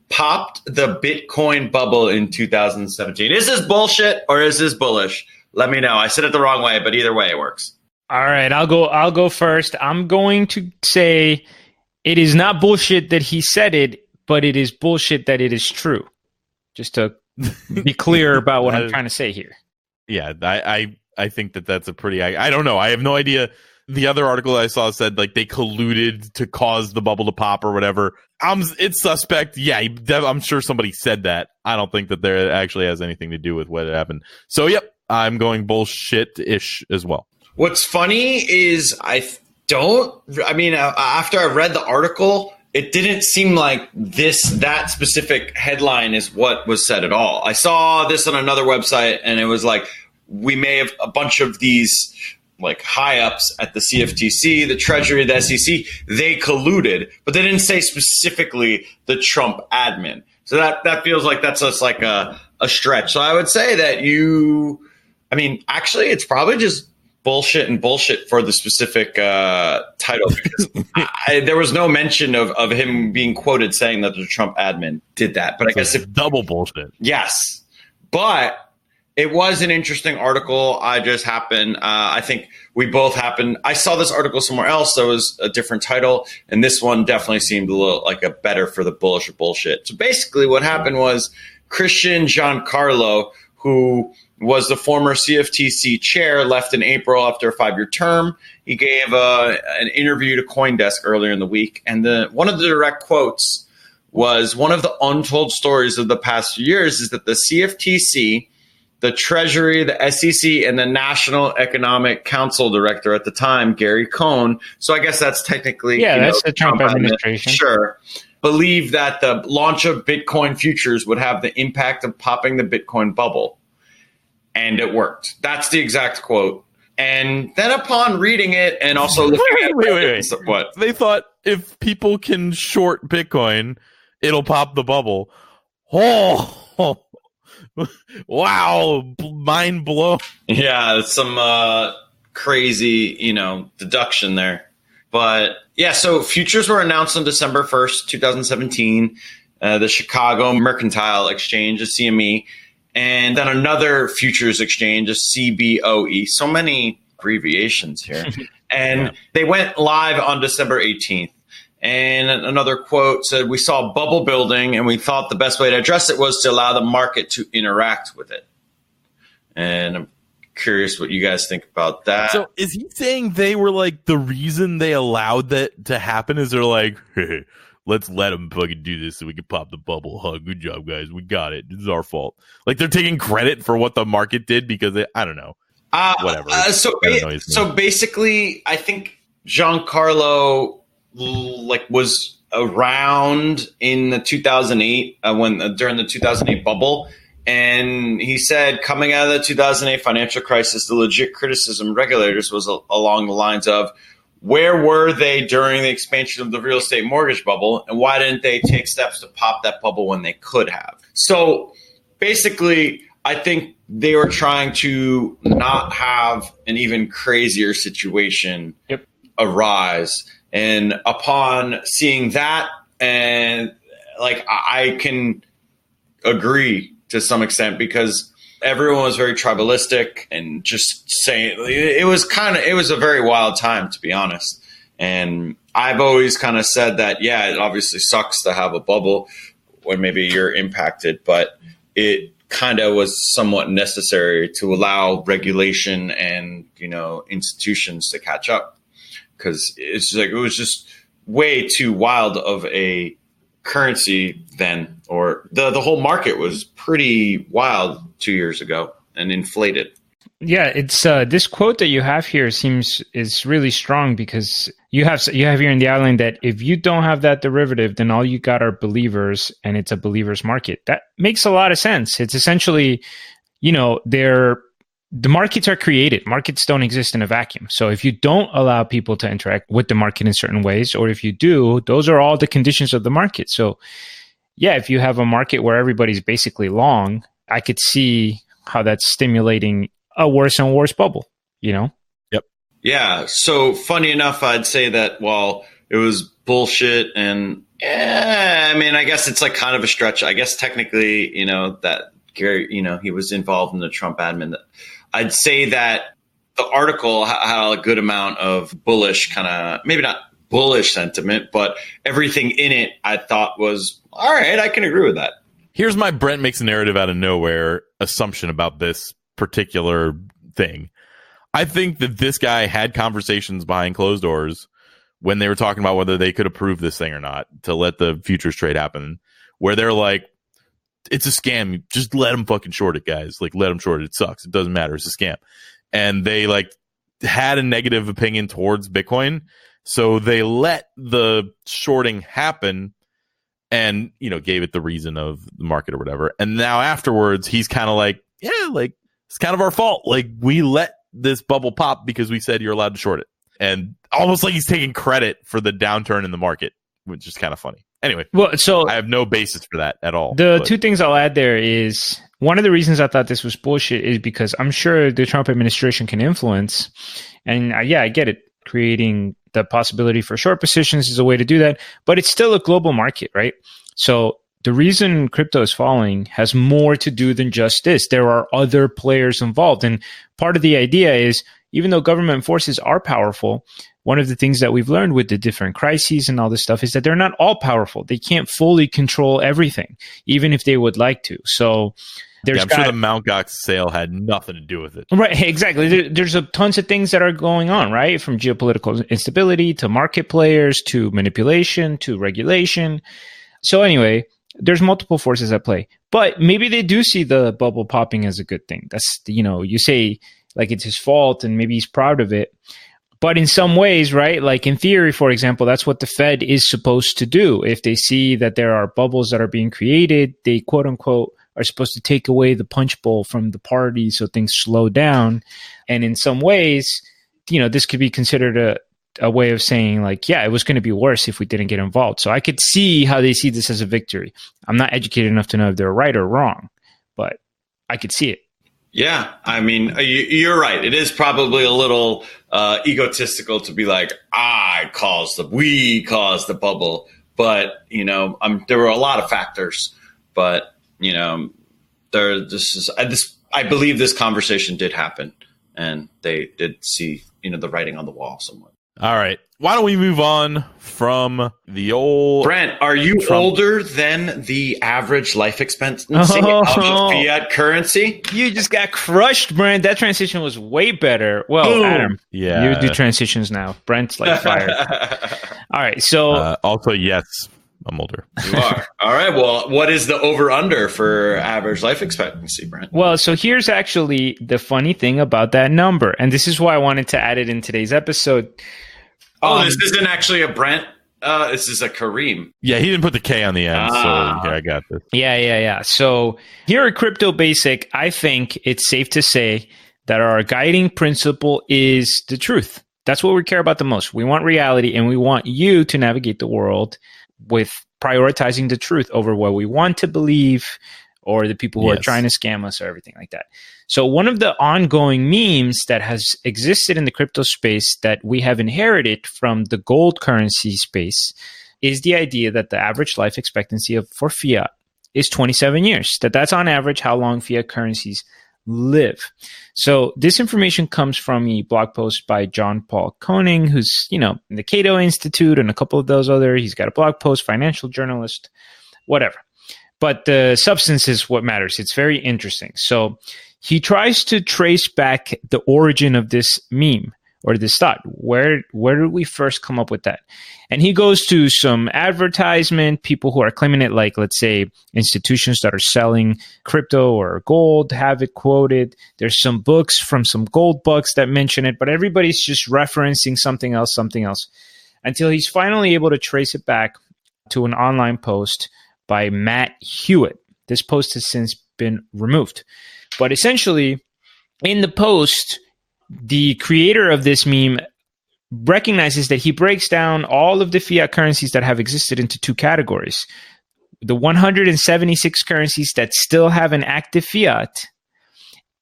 popped the Bitcoin bubble in 2017. Is this bullshit or is this bullish? Let me know. I said it the wrong way, but either way it works. All right, I'll go first. I'm going to say it is not bullshit that he said it, but it is bullshit that it is true. Just to be clear about what I'm trying to say here. Yeah, I think that's a pretty... I don't know. I have no idea. The other article I saw said like they colluded to cause the bubble to pop or whatever. It's suspect. Yeah, I'm sure somebody said that. I don't think that there actually has anything to do with what happened. So, yep, I'm going bullshit-ish as well. What's funny is after I read the article, it didn't seem like that specific headline is what was said at all. I saw this on another website, and it was like, we may have a bunch of these like high ups at the CFTC, the Treasury, the SEC, they colluded, but they didn't say specifically the Trump admin. So that feels like that's just like a stretch. So I would say that actually it's probably just bullshit and bullshit for the specific title, because there was no mention of him being quoted saying that the Trump admin did that. But I guess if double bullshit. Yes. But it was an interesting article. I think we both happened. I saw this article somewhere else that was a different title, and this one definitely seemed a little like a better for the bullish or bullshit. So basically what happened was Christian Giancarlo, who was the former CFTC chair, left in April after a 5-year term. He gave an interview to CoinDesk earlier in the week, and one of the direct quotes was, "One of the untold stories of the past few years is that the CFTC, the Treasury, the SEC, and the National Economic Council director at the time, Gary Cohn," so I guess that's technically... that's the Trump administration. Sure. Believed that the launch of Bitcoin futures would have the impact of popping the Bitcoin bubble. And it worked. That's the exact quote. And then upon reading it and also looking at... Wait. What? They thought if people can short Bitcoin, it'll pop the bubble. Oh, wow. Mind blown. Yeah, it's some crazy, deduction there. But yeah, so futures were announced on December 1st, 2017. The Chicago Mercantile Exchange, the CME, and then another futures exchange, a CBOE. So many abbreviations here. And they went live on December 18th. And another quote said, "We saw bubble building, and we thought the best way to address it was to allow the market to interact with it." And I'm curious what you guys think about that. So is he saying they were like, the reason they allowed that to happen is they're like, hey, let's let them fucking do this so we can pop the bubble. Huh? Good job, guys. We got it. This is our fault. Like, they're taking credit for what the market did because I don't know. Whatever. So basically, I think Giancarlo was around in the 2008 during the 2008 bubble. And he said, coming out of the 2008 financial crisis, the legit criticism of regulators was along the lines of, where were they during the expansion of the real estate mortgage bubble? And why didn't they take steps to pop that bubble when they could have? So basically, I think they were trying to not have an even crazier situation arise. And upon seeing that, and like, I can agree to some extent, because everyone was very tribalistic and just saying it was a very wild time, to be honest. And I've always kind of said that, yeah, it obviously sucks to have a bubble when maybe you're impacted, but it kind of was somewhat necessary to allow regulation and, institutions to catch up, because it's like, it was just way too wild of a currency then, or the whole market was pretty wild 2 years ago and inflated. Yeah, it's this quote that you have here is really strong, because you have here in the outline that if you don't have that derivative, then all you got are believers, and it's a believers market. That makes a lot of sense. It's essentially, the markets are created. Markets don't exist in a vacuum. So if you don't allow people to interact with the market in certain ways, or if you do, those are all the conditions of the market. So yeah, if you have a market where everybody's basically long, I could see how that's stimulating a worse and worse bubble, Yep. Yeah. So funny enough, I'd say that while it was bullshit, and I guess it's like kind of a stretch. I guess technically, that Gary, he was involved in the Trump admin. I'd say that the article had a good amount of bullish kind of, maybe not bullish sentiment, but everything in it I thought was, all right, I can agree with that. Here's my Brent makes a narrative out of nowhere assumption about this particular thing. I think that this guy had conversations behind closed doors when they were talking about whether they could approve this thing or not to let the futures trade happen, where they're like, it's a scam. Just let them fucking short it, guys. Like, let them short it. It sucks. It doesn't matter. It's a scam. And they had a negative opinion towards Bitcoin. So they let the shorting happen and, gave it the reason of the market or whatever. And now afterwards, he's kind of like, yeah, like, it's kind of our fault. Like, we let this bubble pop because we said you're allowed to short it. And almost like he's taking credit for the downturn in the market, which is kind of funny. Anyway, so I have no basis for that at all. Two things I'll add there is, one of the reasons I thought this was bullshit is because I'm sure the Trump administration can influence. And I get it. Creating the possibility for short positions is a way to do that. But it's still a global market, right? So the reason crypto is falling has more to do than just this. There are other players involved. And part of the idea is, even though government forces are powerful, one of the things that we've learned with the different crises and all this stuff is that they're not all powerful. They can't fully control everything, even if they would like to. So I'm sure the Mt. Gox sale had nothing to do with it. Right, exactly. There's tons of things that are going on, right? From geopolitical instability to market players to manipulation to regulation. So anyway, there's multiple forces at play. But maybe they do see the bubble popping as a good thing. That's, you say like it's his fault and maybe he's proud of it. But in some ways, right, like in theory, for example, that's what the Fed is supposed to do. If they see that there are bubbles that are being created, they quote unquote are supposed to take away the punch bowl from the party so things slow down. And in some ways, this could be considered a way of saying like, yeah, it was going to be worse if we didn't get involved. So I could see how they see this as a victory. I'm not educated enough to know if they're right or wrong, but I could see it. Yeah, you're right. It is probably a little egotistical to be like, we caused the bubble. But, there were a lot of factors. But, I believe this conversation did happen. And they did see, the writing on the wall somewhat. All right. Why don't we move on from the old... Brent, are you older than the average life expectancy of fiat currency? You just got crushed, Brent. That transition was way better. Well, boom. Adam, you do transitions now. Brent's like fired. All right, so... also, yes, I'm older. You are. All right, well, what is the over-under for average life expectancy, Brent? Well, so here's actually the funny thing about that number, and this is why I wanted to add it in today's episode. This isn't actually a Brent This is a Kareem. Yeah, he didn't put the K on the end, so yeah, I got this. Yeah. So here at CryptoBasic, I think it's safe to say that our guiding principle is the truth. That's what we care about the most. We want reality, and we want you to navigate the world with prioritizing the truth over what we want to believe or the people who are trying to scam us or everything like that. So one of the ongoing memes that has existed in the crypto space that we have inherited from the gold currency space is the idea that the average life expectancy for fiat is 27 years. That's on average how long fiat currencies live. So this information comes from a blog post by John Paul Koning, who's, in the Cato Institute and a couple of those other. He's got a blog post, financial journalist, whatever. But the substance is what matters. It's very interesting. So he tries to trace back the origin of this meme or this thought. Where did we first come up with that? And he goes to some advertisement, people who are claiming it, like, let's say, institutions that are selling crypto or gold have it quoted. There's some books from some gold bucks that mention it, but everybody's just referencing something else, until he's finally able to trace it back to an online post by Matt Hewitt. This post has since been removed. But essentially, in the post, the creator of this meme recognizes that he breaks down all of the fiat currencies that have existed into two categories. The 176 currencies that still have an active fiat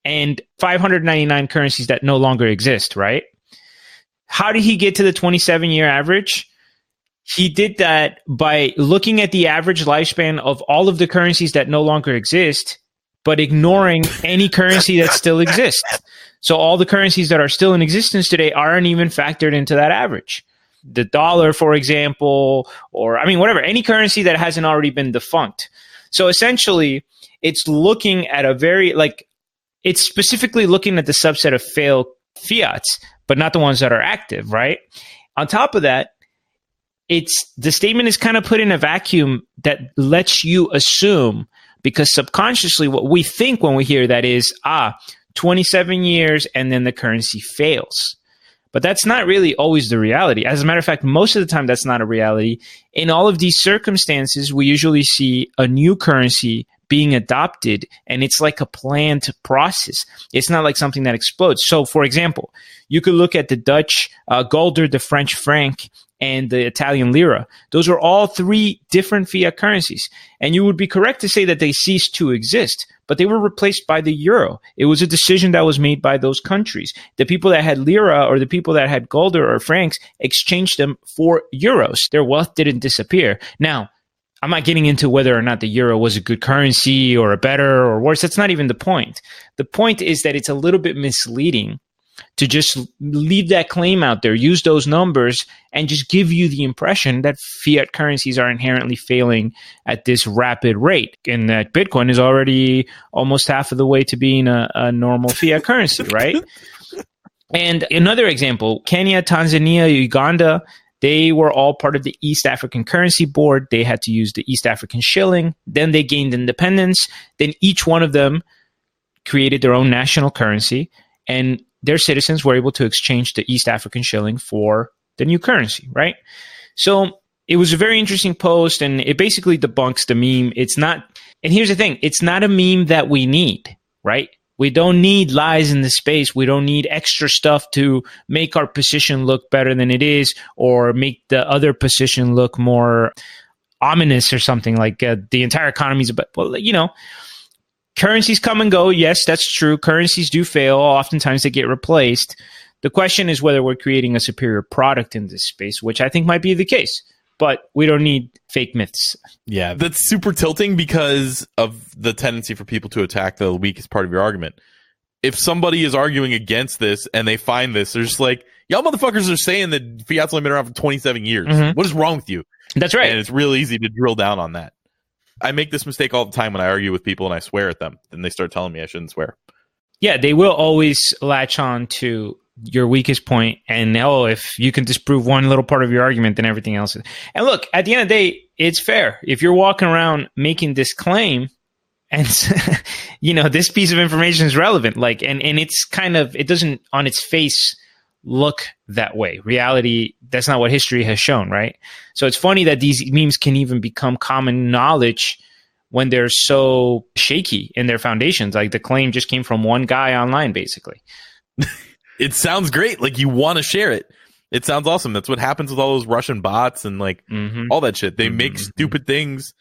and 599 currencies that no longer exist, right? How did he get to the 27-year average? He did that by looking at the average lifespan of all of the currencies that no longer exist, but ignoring any currency that still exists. So all the currencies that are still in existence today aren't even factored into that average. The dollar, for example, or whatever, any currency that hasn't already been defunct. So essentially, it's looking at it's specifically looking at the subset of failed fiats, but not the ones that are active, right? On top of that, the statement is kind of put in a vacuum that lets you assume, because subconsciously what we think when we hear that is, 27 years and then the currency fails. But that's not really always the reality. As a matter of fact, most of the time that's not a reality. In all of these circumstances, we usually see a new currency being adopted, and it's like a planned process. It's not like something that explodes. So, for example, you could look at the Dutch gulder, the French franc, and the Italian lira. Those are all three different fiat currencies. And you would be correct to say that they ceased to exist, but they were replaced by the euro. It was a decision that was made by those countries. The people that had lira or the people that had gulder or francs exchanged them for euros. Their wealth didn't disappear. Now, I'm not getting into whether or not the euro was a good currency or a better or worse. That's not even the point. The point is that it's a little bit misleading to just leave that claim out there, use those numbers, and just give you the impression that fiat currencies are inherently failing at this rapid rate, and that Bitcoin is already almost half of the way to being a normal fiat currency, right? And another example, Kenya, Tanzania, Uganda, they were all part of the East African Currency Board. They had to use the East African shilling. Then they gained independence. Then each one of them created their own national currency, and their citizens were able to exchange the East African shilling for the new currency, right? So it was a very interesting post, and it basically debunks the meme. It's not, and here's the thing, it's not a meme that we need, right? We don't need lies in the space. We don't need extra stuff to make our position look better than it is, or make the other position look more ominous or something, like the entire economy is about, currencies come and go. Yes, that's true. Currencies do fail. Oftentimes they get replaced. The question is whether we're creating a superior product in this space, which I think might be the case. But we don't need fake myths. Yeah, that's super tilting because of the tendency for people to attack the weakest part of your argument. If somebody is arguing against this and they find this, they're just like, y'all motherfuckers are saying that fiat's only been around for 27 years. Mm-hmm. What is wrong with you? That's right. And it's real easy to drill down on that. I make this mistake all the time when I argue with people and I swear at them. Then they start telling me I shouldn't swear. Yeah, they will always latch on to your weakest point, and if you can disprove one little part of your argument, then everything else is. And look, at the end of the day, it's fair. If you're walking around making this claim, and this piece of information is relevant, and it's kind of, it doesn't on its face look that way. Reality, that's not what history has shown, right? So it's funny that these memes can even become common knowledge when they're so shaky in their foundations. Like the claim just came from one guy online, basically. It sounds great. Like you want to share it. It sounds awesome. That's what happens with all those Russian bots and like all that shit. They make stupid things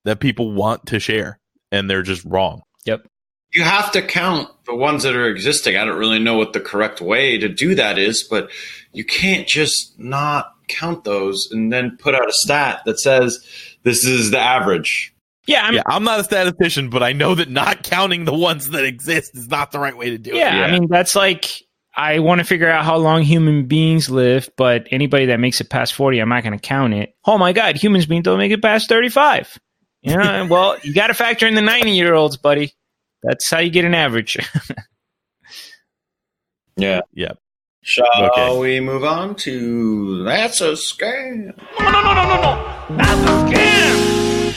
that people want to share, and they're just wrong. Yep. You have to count the ones that are existing. I don't really know what the correct way to do that is, but you can't just not count those and then put out a stat that says this is the average. Yeah, I'm not a statistician, but I know that not counting the ones that exist is not the right way to do it. Yeah, I mean, that's like, I want to figure out how long human beings live, but anybody that makes it past 40, I'm not going to count it. Oh my God, humans beings don't make it past 35. You know, well, you got to factor in the 90-year-olds, buddy. That's how you get an average. Yeah. Shall we move on to That's a Scam? No. That's a scam.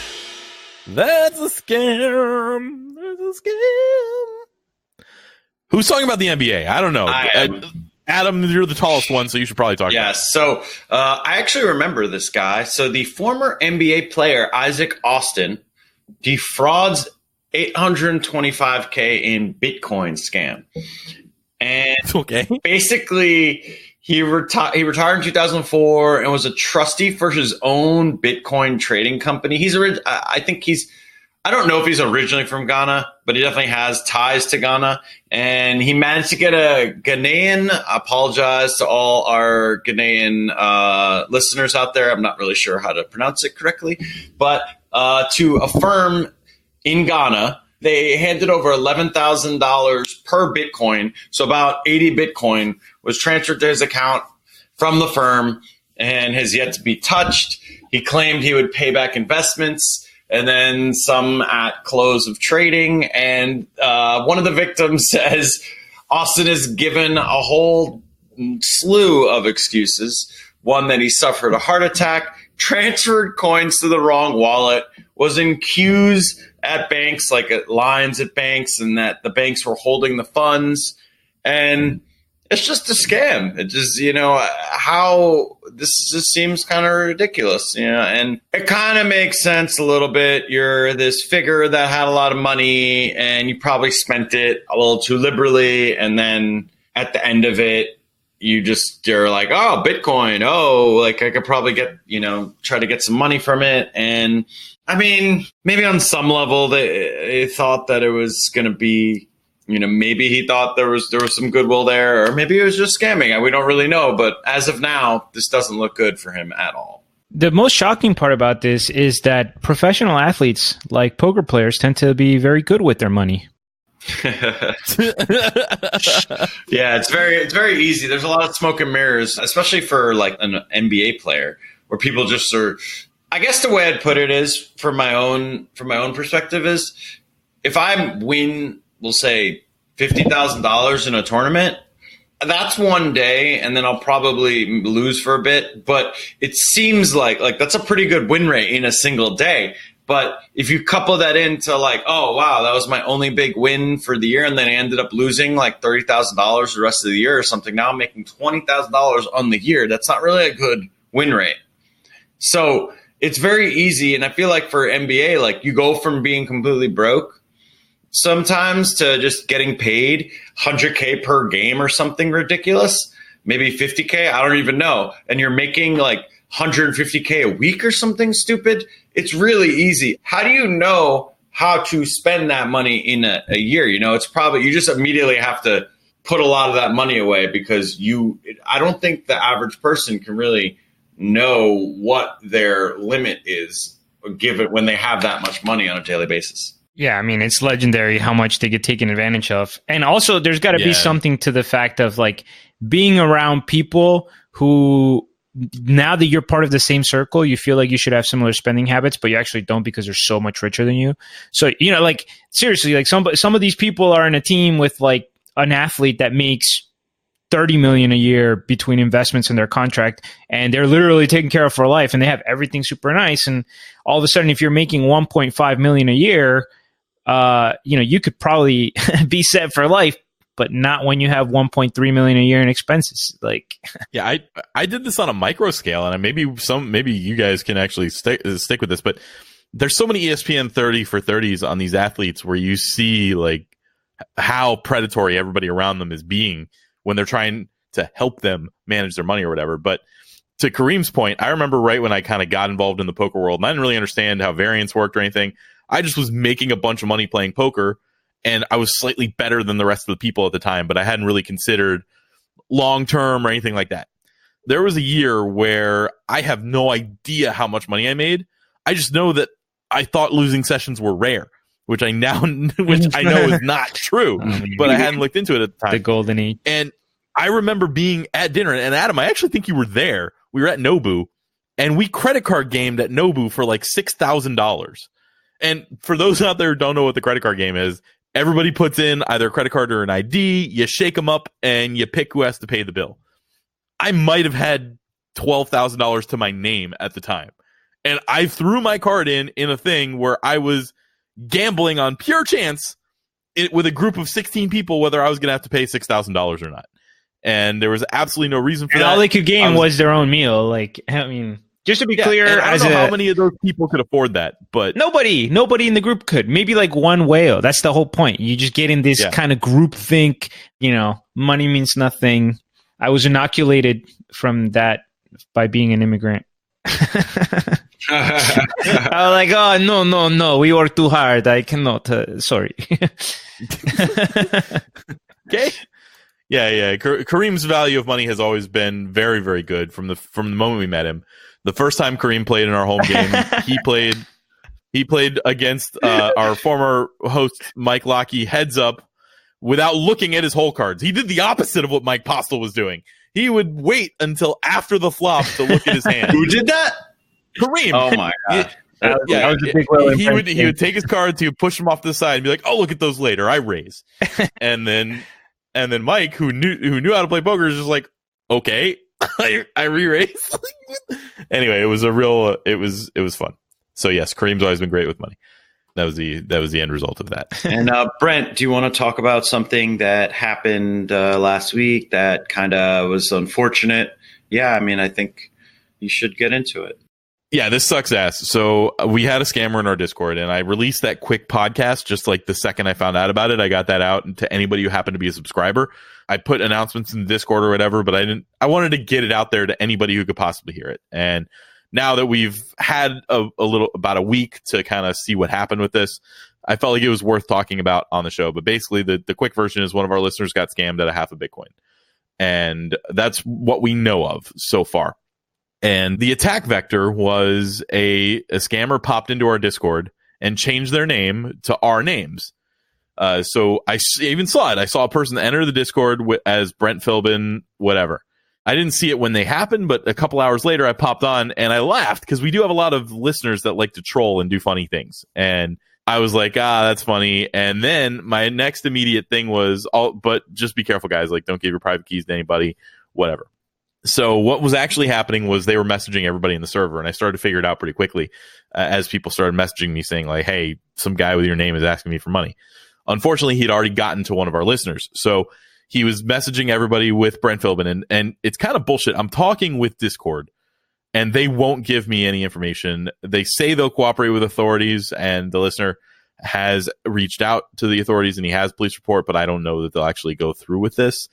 That's a scam. That's a scam. Who's talking about the NBA? I don't know. Adam, you're the tallest one, so you should probably talk about it. So I actually remember this guy. So the former NBA player, Isaac Austin, defrauds $825K in Bitcoin scam. And basically, he retired in 2004 and was a trustee for his own Bitcoin trading company. I don't know if he's originally from Ghana, but he definitely has ties to Ghana. And he managed to get a Ghanaian. I apologize to all our Ghanaian listeners out there. I'm not really sure how to pronounce it correctly. But to a firm in Ghana, they handed over $11,000 per Bitcoin. So about 80 Bitcoin was transferred to his account from the firm and has yet to be touched. He claimed he would pay back investments and then some at close of trading. And one of the victims says Austin is given a whole slew of excuses. One, that he suffered a heart attack, transferred coins to the wrong wallet, was in queues at banks, like at lines at banks, and that the banks were holding the funds. And it's just a scam. It just, how this just seems kind of ridiculous, and it kind of makes sense a little bit. You're this figure that had a lot of money and you probably spent it a little too liberally. And then at the end of it, you're like, oh, Bitcoin. Oh, like I could probably try to get some money from it. And I mean, maybe on some level they thought that it was going to be, maybe he thought there was some goodwill there, or maybe it was just scamming. We don't really know. But as of now, this doesn't look good for him at all. The most shocking part about this is that professional athletes, like poker players, tend to be very good with their money. Yeah, it's very easy. There's a lot of smoke and mirrors, especially for like an NBA player, where people just are. I guess the way I'd put it is, from my own perspective, is if I win, we'll say $50,000 in a tournament, that's one day, and then I'll probably lose for a bit. But it seems like that's a pretty good win rate in a single day. But if you couple that into like, oh, wow, that was my only big win for the year, and then I ended up losing like $30,000 the rest of the year or something, now I'm making $20,000 on the year. That's not really a good win rate. So it's very easy. And I feel like for NBA, like you go from being completely broke sometimes to just getting paid $100K per game or something ridiculous, maybe $50K, I don't even know. And you're making like $150K a week or something stupid. It's really easy. How do you know how to spend that money in a year? It's probably, you just immediately have to put a lot of that money away, because I don't think the average person can really know what their limit is, given when they have that much money on a daily basis. Yeah, I mean, it's legendary how much they get taken advantage of. And also, there's got to be something to the fact of like being around people who, now that you're part of the same circle, you feel like you should have similar spending habits, but you actually don't, because they're so much richer than you. So, like seriously, like some of these people are in a team with like an athlete that makes $30 million a year between investments in their contract, and they're literally taken care of for life, and they have everything super nice. And all of a sudden, if you're making $1.5 million a year, you could probably be set for life but not when you have 1.3 million a year in expenses. Like, yeah, I did this on a micro scale, and maybe you guys can actually stick with this, but there's so many ESPN 30 for 30s on these athletes where you see like how predatory everybody around them is being when they're trying to help them manage their money or whatever. But to Kareem's point, I remember right when I kind of got involved in the poker world, and I didn't really understand how variance worked or anything. I just was making a bunch of money playing poker, and I was slightly better than the rest of the people at the time, but I hadn't really considered long-term or anything like that. There was a year where I have no idea how much money I made. I just know that I thought losing sessions were rare, which I know is not true, but I hadn't looked into it at the time. The golden age. And I remember being at dinner, and Adam, I actually think you were there. We were at Nobu, and we credit card gamed at Nobu for like $6,000. And for those out there who don't know what the credit card game is, everybody puts in either a credit card or an ID, you shake them up, and you pick who has to pay the bill. I might have had $12,000 to my name at the time. And I threw my card in a thing where I was gambling on pure chance with a group of 16 people whether I was going to have to pay $6,000 or not. And there was absolutely no reason for that. All they could game was their own meal. Like, I mean, just to be clear, I don't know how many of those people could afford that, but nobody in the group could. Maybe like one whale. That's the whole point. You just get in this kind of group think, money means nothing. I was inoculated from that by being an immigrant. I was like, oh, no, we work too hard. I cannot. Sorry. Okay. Yeah. Kareem's value of money has always been very, very good from the moment we met him. The first time Kareem played in our home game, he played against our former host Mike Lockey heads up without looking at his hole cards. He did the opposite of what Mike Postel was doing. He would wait until after the flop to look at his hand. Who did that? Kareem. Oh my god. That was a big he would take his cards, he would push them off to the side and be like, "Oh, look at those later. I raise." and then Mike, who knew how to play poker, is just like, "Okay, I re-raise." Anyway, it was it was fun. So yes, Kareem's always been great with money. That was the end result of that. And Brent, do you want to talk about something that happened last week that kind of was unfortunate? Yeah, I mean, I think you should get into it. Yeah, this sucks ass. So we had a scammer in our Discord, and I released that quick podcast just like the second I found out about it. I got that out to anybody who happened to be a subscriber. I put announcements in the Discord or whatever, but I wanted to get it out there to anybody who could possibly hear it. And now that we've had about a week to kind of see what happened with this, I felt like it was worth talking about on the show. But basically, the quick version is one of our listeners got scammed at half a Bitcoin. And that's what we know of so far. And the attack vector was a scammer popped into our Discord and changed their name to our names. So I even saw it. I saw a person enter the Discord as Brent Philbin, whatever. I didn't see it when they happened, but a couple hours later I popped on and I laughed because we do have a lot of listeners that like to troll and do funny things. And I was like, that's funny. And then my next immediate thing was, but just be careful, guys. Like, don't give your private keys to anybody, whatever. So what was actually happening was they were messaging everybody in the server, and I started to figure it out pretty quickly as people started messaging me saying like, hey, some guy with your name is asking me for money. Unfortunately, he'd already gotten to one of our listeners. So he was messaging everybody with Brent Philbin, and it's kind of bullshit. I'm talking with Discord, and they won't give me any information. They say they'll cooperate with authorities, and the listener has reached out to the authorities, and he has police report, but I don't know that they'll actually go through with this.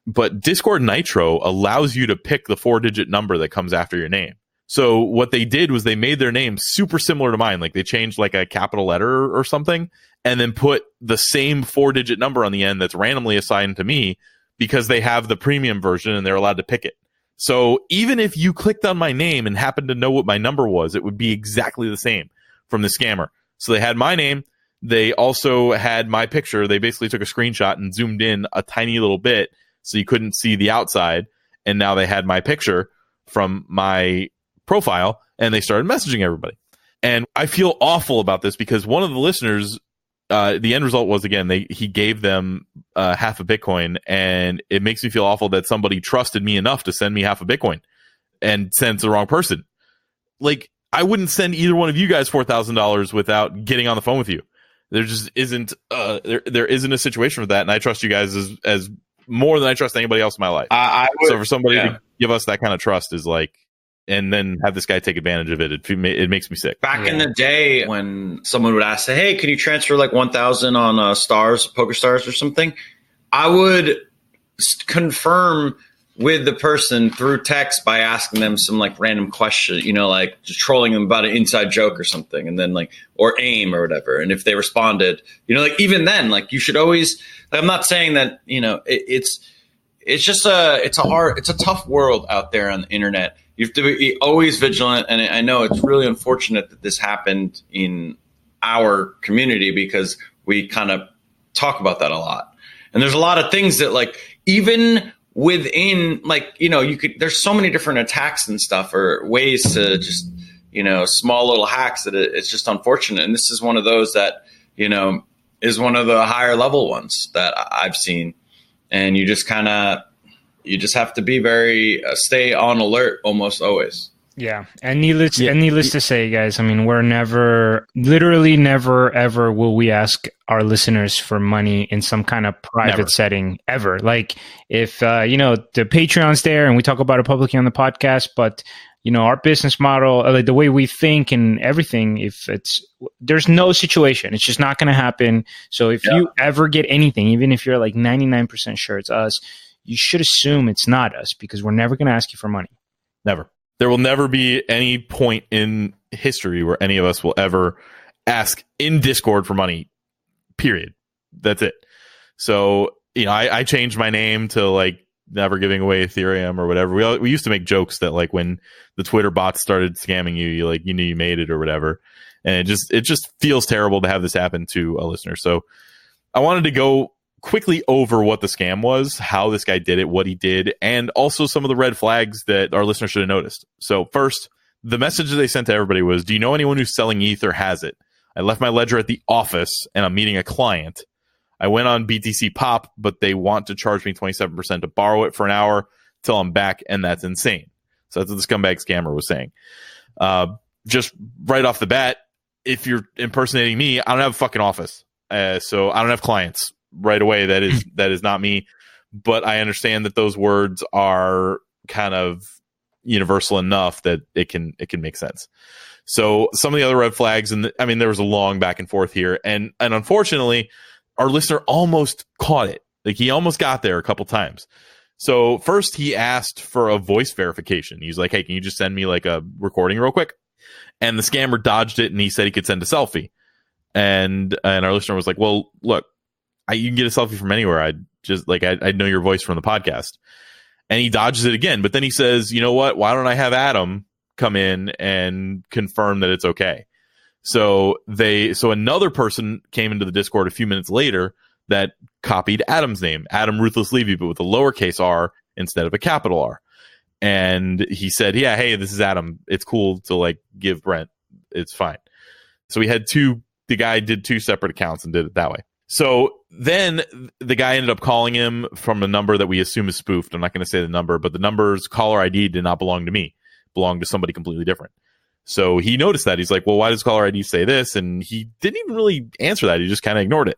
But Discord Nitro allows you to pick the 4-digit number that comes after your name. So what they did was they made their name super similar to mine. Like they changed like a capital letter or something and then put the same 4-digit number on the end that's randomly assigned to me because they have the premium version and they're allowed to pick it. So even if you clicked on my name and happened to know what my number was, it would be exactly the same from the scammer. So they had my name. They also had my picture. They basically took a screenshot and zoomed in a tiny little bit so you couldn't see the outside. And now they had my picture from my profile and they started messaging everybody. And I feel awful about this because one of the listeners, the end result was, again, he gave them half a Bitcoin, and it makes me feel awful that somebody trusted me enough to send me half a Bitcoin and sent the wrong person. Like, I wouldn't send either one of you guys $4,000 without getting on the phone with you. There just isn't there isn't a situation for that, and I trust you guys as more than I trust anybody else in my life. I would, so for somebody to give us that kind of trust is like, and then have this guy take advantage of it, it makes me sick. Back in the day when someone would ask, hey, can you transfer like 1,000 on stars, poker stars or something? I would confirm with the person through text by asking them some like random question, like just trolling them about an inside joke or something, and then like, or AIM or whatever. And if they responded, like even then, like you should always, like, I'm not saying that, it's just it's a tough world out there on the internet. You have to be always vigilant. And I know it's really unfortunate that this happened in our community because we kind of talk about that a lot. And there's a lot of things that like, even within like, there's so many different attacks and stuff or ways to just, small little hacks that it's just unfortunate. And this is one of those that, is one of the higher level ones that I've seen. And you just have to be very, stay on alert almost always. Yeah. And needless to say, guys, I mean, literally never, ever will we ask our listeners for money in some kind of private setting ever. Like if, the Patreon's there and we talk about it publicly on the podcast, but, our business model, like the way we think and everything, there's no situation, it's just not going to happen. So if you ever get anything, even if you're like 99% sure it's us, you should assume it's not us because we're never going to ask you for money. Never. There will never be any point in history where any of us will ever ask in Discord for money, period. That's it. So, I changed my name to like never giving away Ethereum or whatever. We used to make jokes that like when the Twitter bots started scamming you knew you made it or whatever. And it just feels terrible to have this happen to a listener. So I wanted to go quickly over what the scam was, how this guy did it, what he did, and also some of the red flags that our listeners should have noticed. So first, the message that they sent to everybody was, do you know anyone who's selling ETH or has it? I left my ledger at the office and I'm meeting a client. I went on BTC Pop, but they want to charge me 27% to borrow it for an hour till I'm back, and that's insane. So that's what the scumbag scammer was saying. Just right off the bat, if you're impersonating me, I don't have a fucking office. So I don't have clients. Right away, that is not me, but I understand that those words are kind of universal enough that it can make sense. So some of the other red flags, and there was a long back and forth here, and unfortunately, our listener almost caught it. Like he almost got there a couple times. So first, he asked for a voice verification. He's like, "Hey, can you just send me like a recording real quick?" And the scammer dodged it, and he said he could send a selfie. And our listener was like, "Well, look. You can get a selfie from anywhere. I know your voice from the podcast." And he dodges it again. But then he says, you know what? Why don't I have Adam come in and confirm that it's okay? So another person came into the Discord a few minutes later that copied Adam's name, Adam Ruthless Levy, but with a lowercase r instead of a capital R. And he said, yeah, hey, this is Adam. It's cool to like give Brent. It's fine. So we had the guy did two separate accounts and did it that way. So then the guy ended up calling him from a number that we assume is spoofed. I'm not going to say the number, but the number's caller ID did not belong to me. It belonged to somebody completely different. So he noticed that. He's like, well, why does caller ID say this? And he didn't even really answer that. He just kind of ignored it.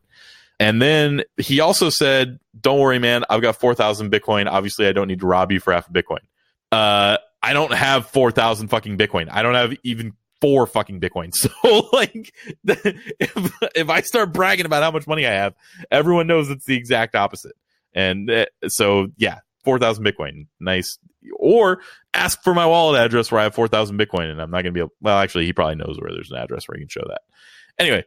And then he also said, don't worry, man. I've got 4,000 Bitcoin. Obviously, I don't need to rob you for half a Bitcoin. I don't have 4,000 fucking Bitcoin. I don't have even 4 fucking Bitcoin. So like if I start bragging about how much money I have, everyone knows it's the exact opposite. And so yeah, 4,000 Bitcoin. Nice. Or ask for my wallet address where I have 4,000 Bitcoin, and I'm not going to be able, well, actually he probably knows where there's an address where he can show that. Anyway,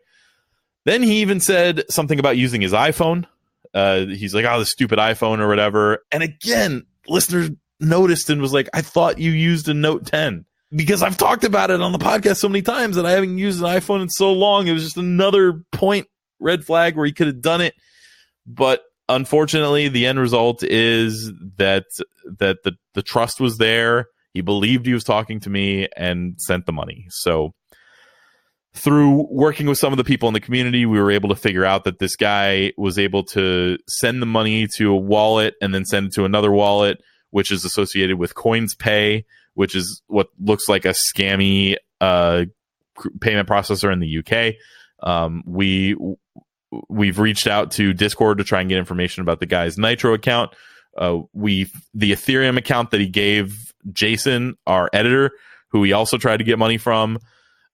then he even said something about using his iPhone. He's like, oh, the stupid iPhone or whatever. And again, listeners noticed and was like, I thought you used a Note 10. Because I've talked about it on the podcast so many times that I haven't used an iPhone in so long. It was just another red flag where he could have done it. But unfortunately, the end result is that the trust was there. He believed he was talking to me and sent the money. So through working with some of the people in the community, we were able to figure out that this guy was able to send the money to a wallet and then send it to another wallet, which is associated with CoinsPay, which is what looks like a scammy payment processor in the UK. We've reached out to Discord to try and get information about the guy's Nitro account. The Ethereum account that he gave Jason, our editor, who he also tried to get money from.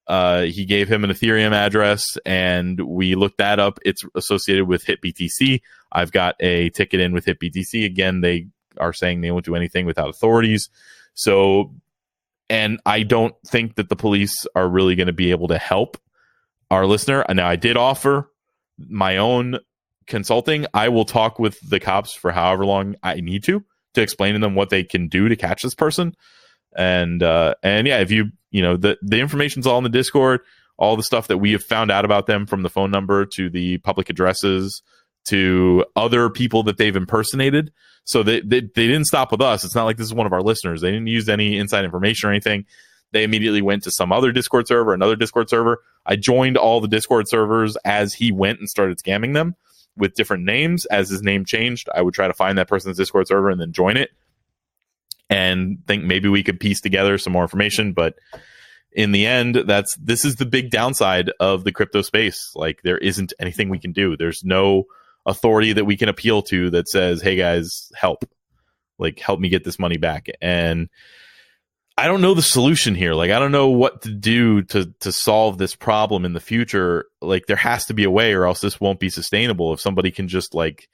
He gave him an Ethereum address, and we looked that up. It's associated with HitBTC. I've got a ticket in with HitBTC. Again, they are saying they won't do anything without authorities. So, and I don't think that the police are really going to be able to help our listener. Now, I did offer my own consulting. I will talk with the cops for however long I need to explain to them what they can do to catch this person. And yeah, if you know, the information's all in the Discord, all the stuff that we have found out about them, from the phone number to the public addresses to other people that they've impersonated. So they didn't stop with us. It's not like this is one of our listeners. They didn't use any inside information or anything. They immediately went to some other Discord server, another Discord server. I joined all the Discord servers as he went and started scamming them with different names. As his name changed, I would try to find that person's Discord server and then join it and think maybe we could piece together some more information. But in the end, this is the big downside of the crypto space. Like, there isn't anything we can do. There's no authority that we can appeal to that says, hey guys, help me get this money back. And I don't know the solution here. Like, I don't know what to do to solve this problem in the future. Like, there has to be a way, or else this won't be sustainable. If somebody can just, like,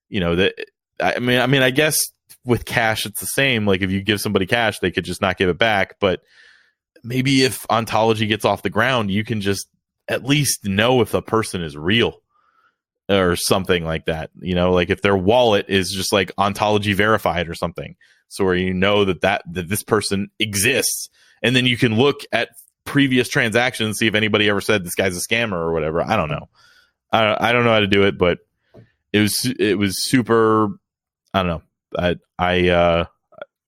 you know, that, I mean, I guess with cash, it's the same. Like, if you give somebody cash, they could just not give it back. But maybe if ontology gets off the ground, you can just at least know if a person is real or something like that. You know, like if their wallet is just like ontology verified or something. So where you know that this person exists, and then you can look at previous transactions and see if anybody ever said this guy's a scammer or whatever. I don't know. I don't know how to do it, but it was super. I don't know.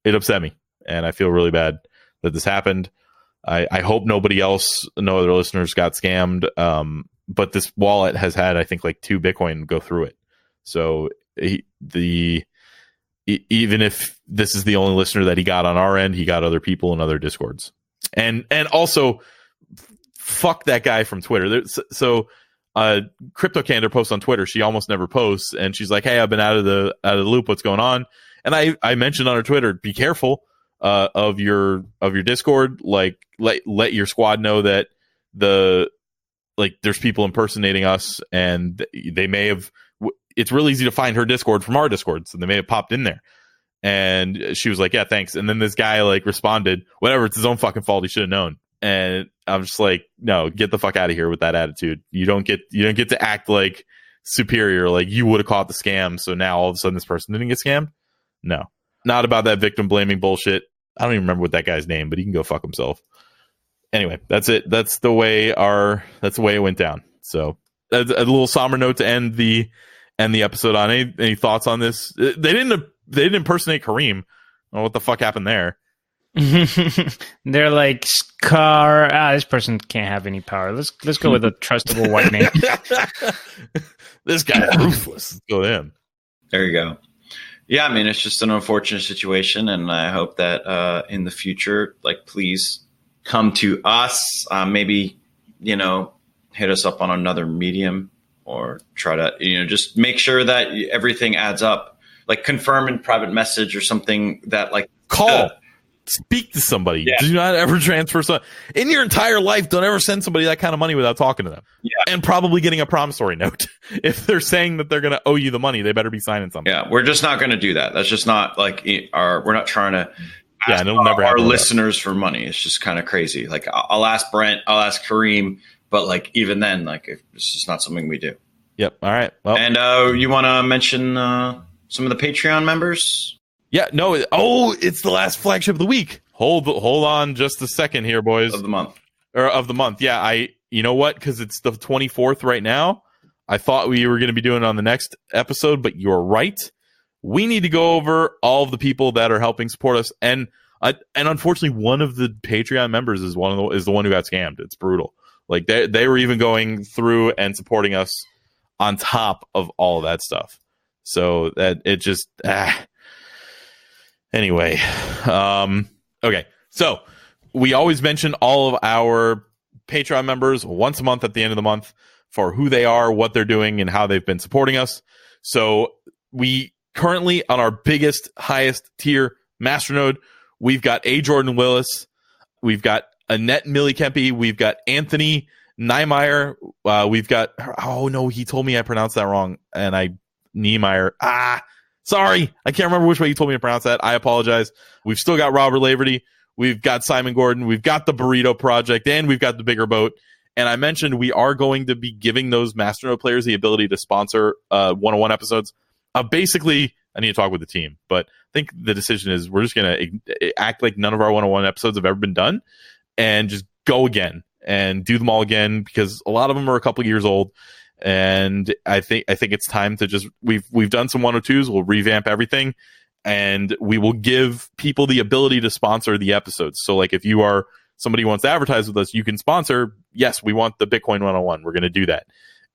It upset me, and I feel really bad that this happened. I hope no other listeners got scammed. But this wallet has had, I think, like 2 Bitcoin go through it. So even if this is the only listener that he got on our end, he got other people in other Discords. And also, fuck that guy from Twitter. So Crypto Candor posts on Twitter. She almost never posts, and she's like, hey, I've been out of the loop. What's going on? And I mentioned on her Twitter, be careful of your Discord. Like, let your squad know that there's people impersonating us, and they may have. It's really easy to find her Discord from our Discord, so they may have popped in there. And she was like, yeah, thanks. And then this guy like responded, whatever, it's his own fucking fault. He should have known. And I'm just like, no, get the fuck out of here with that attitude. You don't get to act like superior, like you would have caught the scam, so now all of a sudden this person didn't get scammed. No, not about that victim blaming bullshit. I don't even remember what that guy's name, but he can go fuck himself. Anyway, that's it. That's the way it went down. So a little somber note to end the episode on. Any thoughts on this? They didn't impersonate Kareem. I don't know what the fuck happened there. They're like, Scar. This person can't have any power. Let's go with a trustable white name. This guy's ruthless. Let's go with him. There you go. Yeah, I mean, it's just an unfortunate situation, and I hope that in the future, like, please come to us. Maybe, hit us up on another medium, or try to, just make sure that everything adds up. Like, confirm in private message or something that, like, call. Speak to somebody. Yeah. Do not ever transfer some in your entire life. Don't ever send somebody that kind of money without talking to them. Yeah. And probably getting a promissory note. If they're saying that they're going to owe you the money, they better be signing something. Yeah, we're just not going to do that. That's just not like we're not trying to ask never our listeners for money. It's just kind of crazy. Like, I'll ask Brent, I'll ask Kareem, but like, even then, like, it's just not something we do. Yep. All right. Well, and you want to mention some of the Patreon members? Yeah, no. Oh, it's the last flagship of the week. Hold on just a second here, boys. Of the month. Yeah, you know what? Because it's the 24th right now. I thought we were going to be doing it on the next episode, but you're right. We need to go over all of the people that are helping support us, and unfortunately, one of the Patreon members is the one who got scammed. It's brutal. Like, they were even going through and supporting us on top of all of that stuff. So that it just. Anyway, okay. So we always mention all of our Patreon members once a month at the end of the month for who they are, what they're doing, and how they've been supporting us. So we currently on our biggest, highest tier masternode, we've got A. Jordan Willis, we've got Annette Millie Kempe, we've got Anthony Niemeyer, we've got, oh no, he told me I pronounced that wrong, and Niemeyer, sorry, I can't remember which way you told me to pronounce that. I apologize. We've still got Robert Laverty, we've got Simon Gordon, we've got the Burrito Project, and we've got the Bigger Boat. And I mentioned we are going to be giving those Masternode players the ability to sponsor one-on-one episodes. Basically, I need to talk with the team, but I think the decision is we're just going to act like none of our one-on-one episodes have ever been done and just go again and do them all again, because a lot of them are a couple of years old. And I think it's time to just, we've done some 102s. We'll revamp everything, and we will give people the ability to sponsor the episodes. So like if you are somebody who wants to advertise with us, you can sponsor. Yes, we want the Bitcoin 101. We're going to do that.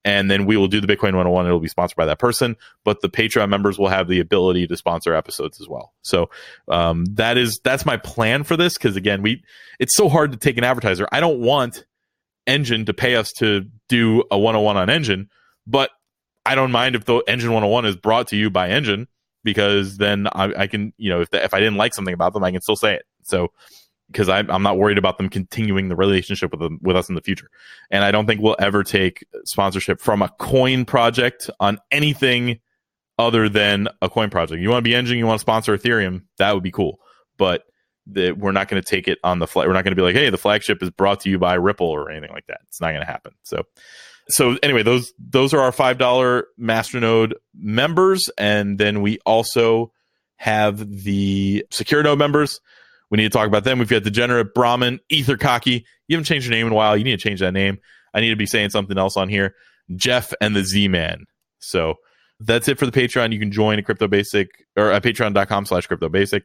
And then we will do the Bitcoin 101. It'll be sponsored by that person, but the Patreon members will have the ability to sponsor episodes as well. So that's my plan for this. Cause again, it's so hard to take an advertiser. I don't want Engine to pay us to do a 101 on Engine, but I don't mind if the Engine 101 is brought to you by Engine, because then I can, if I didn't like something about them, I can still say it. So, because I'm not worried about them continuing the relationship with us in the future. And I don't think we'll ever take sponsorship from a coin project on anything other than a coin project. You want to be Engine, you want to sponsor Ethereum, that would be cool. But we're not going to take it on we're not going to be like, hey, the flagship is brought to you by Ripple or anything like that. It's not going to happen. So anyway, those are our $5 Masternode members. And then we also have the Secure Node members. We need to talk about them. We've got Degenerate, Brahmin, Ether Cocky. You haven't changed your name in a while. You need to change that name. I need to be saying something else on here. Jeff and the Z-Man. So that's it for the Patreon. You can join at CryptoBasic or at patreon.com/CryptoBasic.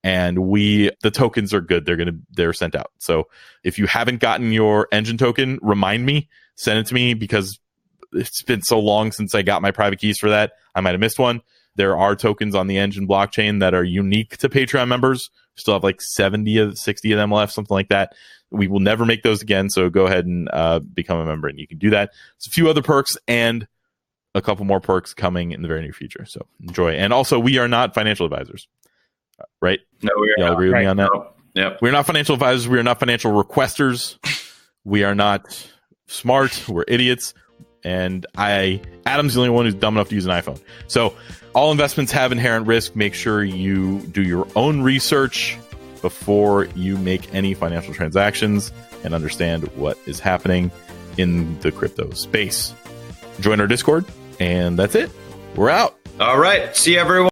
And the tokens are good. They're sent out. So if you haven't gotten your Engine token, remind me, send it to me, because it's been so long since I got my private keys for that. I might have missed one. There are tokens on the Engine blockchain that are unique to Patreon members. We still have like 60 of them left, something like that. We will never make those again. So go ahead and become a member, and you can do that. There's a few other perks and a couple more perks coming in the very near future. So enjoy. And also, we are not financial advisors, right? No, we are. Y'all agree with me on that? No. Yep. We're not financial advisors. We are not financial requesters. We are not smart. We're idiots. And Adam's the only one who's dumb enough to use an iPhone. So all investments have inherent risk. Make sure you do your own research before you make any financial transactions and understand what is happening in the crypto space. Join our Discord, and that's it. We're out. All right. See you, everyone.